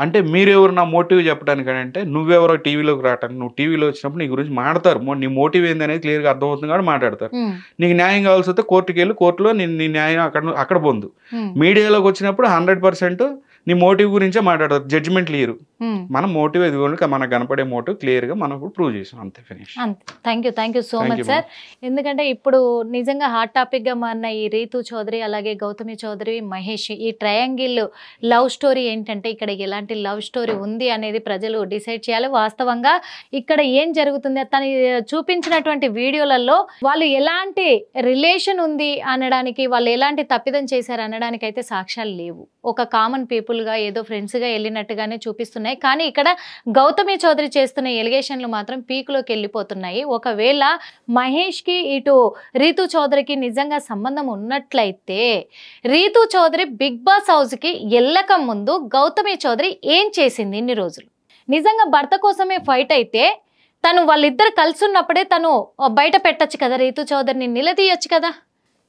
[SPEAKER 2] అంటే, మీరెవరు నా మోటివ్ చెప్పడానికి అంటే, నువ్వెవరో టీవీలోకి రావటానికి. నువ్వు టీవీలో వచ్చినప్పుడు నీ గురించి మాట్లాడతారు, నీ మోటివ్ ఏంది అనేది క్లియర్గా అర్థమవుతుంది కాబట్టి మాట్లాడతారు. నీకు న్యాయం కావాల్సి వస్తే కోర్టుకి వెళ్ళి, కోర్టులో నీ న్యాయం అక్కడ పొందు. మీడియాలోకి వచ్చినప్పుడు 100% నీ మోటివ్ గురించే మాట్లాడతారు, జడ్జిమెంట్ లేరు. మన మోటివ్ ఇది మనకు కనపడే మోటివ్ క్లియర్ గా మనం ప్రూవ్ చేసాం, అంతే, finish.
[SPEAKER 1] Thank you so much sir. ఎందుకంటే ఇప్పుడు నిజంగా హాట్ టాపిక్ గా మారిన ఈ రీతు చౌదరి అలాగే గౌతమి చౌదరి, మహేష్, ఈ ట్రయాంగిల్ లవ్ స్టోరీ ఏంటంటే ఇక్కడ ఎలాంటి లవ్ స్టోరీ ఉంది అనేది ప్రజలు డిసైడ్ చేయాలి. వాస్తవంగా ఇక్కడ ఏం జరుగుతుంది, తను చూపించినటువంటి వీడియోలలో వాళ్ళు ఎలాంటి రిలేషన్ ఉంది అనడానికి, వాళ్ళు ఎలాంటి తప్పిదం చేశారు అనడానికి అయితే సాక్ష్యాలు లేవు. ఒక కామన్ పీపుల్ గా ఏదో ఫ్రెండ్స్ గా వెళ్ళినట్టుగానే చూపిస్తున్నాయి. కానీ ఇక్కడ గౌతమి చౌదరి చేస్తున్న ఎలిగేషన్లు మాత్రం పీకులోకి వెళ్ళిపోతున్నాయి. ఒకవేళ మహేష్ కి ఇటు రీతు చౌదరికి నిజంగా సంబంధం ఉన్నట్లయితే, Rithu Chowdary Bigg Boss house కి వెళ్ళక ముందు గౌతమి చౌదరి ఏం చేసింది ఇన్ని రోజులు? నిజంగా భర్త కోసమే ఫైట్ అయితే తను వాళ్ళిద్దరు కలిసి ఉన్నప్పుడే తను బయట పెట్టచ్చు కదా, రీతు చౌదరిని నిలదీయొచ్చు కదా.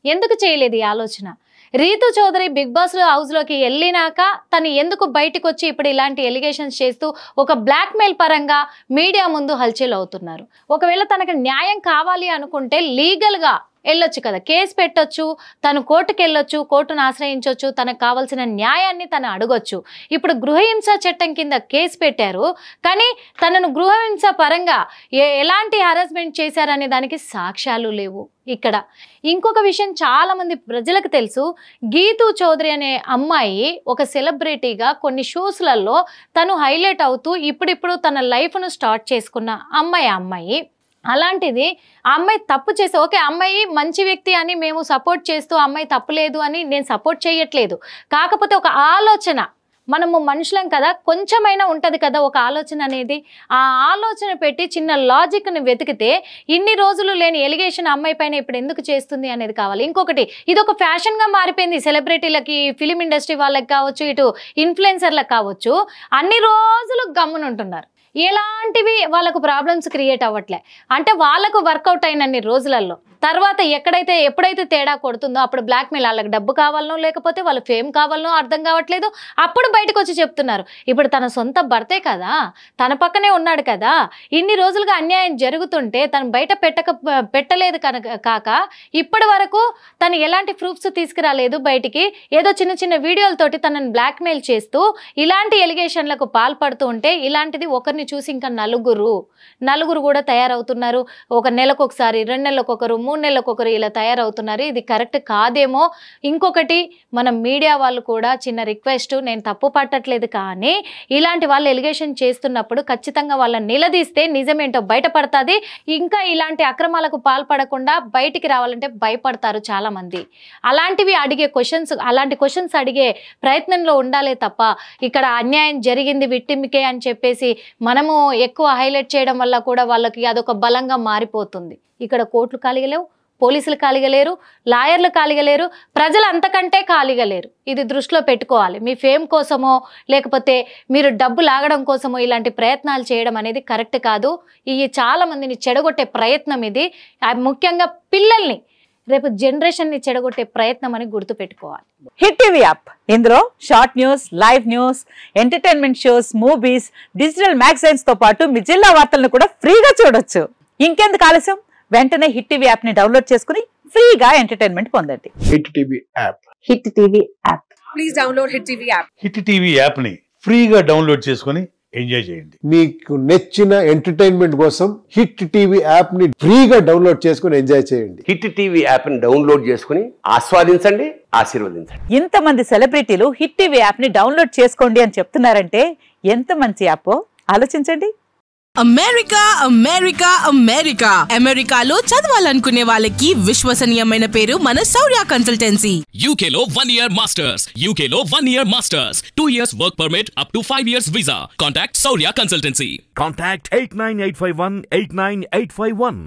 [SPEAKER 1] ఎందుకు చేయలేదు ఈ ఆలోచన? రీతు చౌదరి బిగ్ బాస్ హౌస్లోకి వెళ్ళినాక తను ఎందుకు బయటకు వచ్చి ఇప్పుడు ఇలాంటి ఎలిగేషన్స్ చేస్తూ ఒక బ్లాక్మెయిల్ పరంగా మీడియా ముందు హల్చల్ అవుతున్నారు? ఒకవేళ తనకు న్యాయం కావాలి అనుకుంటే లీగల్గా వెళ్ళొచ్చు కదా, కేసు పెట్టొచ్చు, తను కోర్టుకు వెళ్ళొచ్చు, కోర్టును ఆశ్రయించవచ్చు, తనకు కావాల్సిన న్యాయాన్ని తను అడగొచ్చు. ఇప్పుడు గృహహింస చట్టం కింద కేసు పెట్టారు, కానీ తనను గృహహింస పరంగా ఎలాంటి హరాస్మెంట్ చేశారనే దానికి సాక్ష్యాలు లేవు. ఇక్కడ ఇంకొక విషయం చాలా మంది ప్రజలకు తెలుసు, గీతూ చౌదరి అనే అమ్మాయి ఒక సెలబ్రిటీగా కొన్ని షోస్లలో తను హైలైట్ అవుతూ ఇప్పుడిప్పుడు తన లైఫ్ను స్టార్ట్ చేసుకున్న అమ్మాయి. అలాంటిది ఆ అమ్మాయి తప్పు చేసి, ఓకే అమ్మాయి మంచి వ్యక్తి అని మేము సపోర్ట్ చేస్తూ అమ్మాయి తప్పులేదు అని నేను సపోర్ట్ చేయట్లేదు. కాకపోతే ఒక ఆలోచన, మనము మనుషులం కదా, కొంచెమైనా ఉంటుంది కదా ఒక ఆలోచన అనేది. ఆ ఆలోచన పెట్టి చిన్న లాజిక్ని వెతికితే ఇన్ని రోజులు లేని ఎలిగేషన్ అమ్మాయి పైన ఇప్పుడు ఎందుకు చేస్తుంది అనేది కావాలి. ఇంకొకటి, ఇది ఒక ఫ్యాషన్గా మారిపోయింది సెలబ్రిటీలకి, ఫిలిం ఇండస్ట్రీ వాళ్ళకి కావచ్చు, ఇటు ఇన్ఫ్లుయెన్సర్లకు కావచ్చు. అన్ని రోజులు గమ్మునుంటున్నారు, ఎలాంటివి వాళ్ళకు ప్రాబ్లమ్స్ క్రియేట్ అవ్వట్లే. అంటే వాళ్ళకు వర్కౌట్ అయినన్ని రోజులలో తర్వాత ఎప్పుడైతే తేడా కొడుతుందో అప్పుడు బ్లాక్మెయిల్, వాళ్ళకి డబ్బు కావాలనో లేకపోతే వాళ్ళ ఫేమ్ కావాలనో అర్థం కావట్లేదు, అప్పుడు బయటకు వచ్చి చెప్తున్నారు. ఇప్పుడు తన సొంత భర్తే కదా, తన పక్కనే ఉన్నాడు కదా, ఇన్ని రోజులుగా అన్యాయం జరుగుతుంటే తను బయట పెట్టలేదు కాక ఇప్పటి వరకు తను ఎలాంటి ప్రూఫ్స్ తీసుకురాలేదు బయటికి. ఏదో చిన్న చిన్న వీడియోలతోటి తనని బ్లాక్మెయిల్ చేస్తూ ఇలాంటి ఎలిగేషన్లకు పాల్పడుతూ ఉంటే, ఇలాంటిది ఒకరిని చూసి ఇంకా నలుగురు కూడా తయారవుతున్నారు. ఒక నెలకు ఒకసారి, 2 నెలలకు ఒకరు, 3 నెలలకు ఒకరు ఇలా తయారవుతున్నారు. ఇది కరెక్ట్ కాదేమో. ఇంకొకటి, మన మీడియా వాళ్ళు కూడా చిన్న రిక్వెస్ట్, నేను తప్పు పట్టట్లేదు, కానీ ఇలాంటి వాళ్ళు ఎలిగేషన్ చేస్తున్నప్పుడు ఖచ్చితంగా వాళ్ళని నిలదీస్తే నిజమేంటో బయటపడుతుంది. ఇంకా ఇలాంటి అక్రమాలకు పాల్పడకుండా బయటికి రావాలంటే భయపడతారు చాలా మంది. అలాంటి క్వశ్చన్స్ అడిగే ప్రయత్నంలో ఉండాలే తప్ప, ఇక్కడ అన్యాయం జరిగింది విక్టిమ్కే అని చెప్పేసి మనము ఎక్కువ హైలైట్ చేయడం వల్ల కూడా వాళ్ళకి అదొక బలంగా మారిపోతుంది. ఇక్కడ కోర్టులు ఖాళీగా లేవు, పోలీసులు ఖాళీగా లేరు, లాయర్లు ఖాళీగా లేరు, ప్రజలు అంతకంటే ఖాళీగా లేరు. ఇది దృష్టిలో పెట్టుకోవాలి. మీ ఫేమ్ కోసమో లేకపోతే మీరు డబ్బు లాగడం కోసమో ఇలాంటి ప్రయత్నాలు చేయడం అనేది కరెక్ట్ కాదు. ఇవి చాలా మందిని చెడగొట్టే ప్రయత్నం ఇది. ముఖ్యంగా పిల్లల్ని, రేపు జనరేషన్ ని చెడగొట్టే ప్రయత్నం అని గుర్తుపెట్టుకోవాలి.
[SPEAKER 3] హిట్ టీవీ యాప్, ఇందులో short news, live news, entertainment shows, movies, digital magazines తో పాటు మీ జిల్లా వార్తలను కూడా ఫ్రీగా చూడొచ్చు. ఇంకెందుకు ఆలస్యం, వెంటనే హిట్ టీవీ యాప్ ని డౌన్లోడ్ చేసుకుని ఫ్రీగా ఎంటర్టైన్మెంట్ పొందండి.
[SPEAKER 4] Hit TV app.
[SPEAKER 3] Hit TV app.
[SPEAKER 5] Please download hit TV app.
[SPEAKER 6] Hit TV app ని ఫ్రీగా డౌన్లోడ్ చేసుకుని ఎంజాయ్ చేయండి.
[SPEAKER 4] మీకు నచ్చిన ఎంటర్టైన్మెంట్ కోసం హిట్ టీవీ యాప్ ని ఫ్రీగా డౌన్లోడ్ చేసుకుని ఎంజాయ్ చేయండి.
[SPEAKER 7] హిట్ టీవీ యాప్ ని డౌన్లోడ్ చేసుకుని ఆస్వాదించండి, ఆశీర్వదించండి.
[SPEAKER 3] ఇంతమంది సెలబ్రిటీలు హిట్ టీవీ యాప్ ని డౌన్లోడ్ చేసుకోండి అని చెప్తున్నారంటే ఎంత మంచి యాప్ ఆలోచించండి.
[SPEAKER 5] అమెరికాలో చదవాలనుకునే వాళ్ళకి విశ్వసనీయమైన పేరు మన శౌర్య కన్సల్టెన్సీ.
[SPEAKER 8] UK లో 1 year masters, UK లో 1 year masters, 2 years work permit up to 5 years visa. Contact Saurya Consultancy.
[SPEAKER 9] Contact 89851 89851.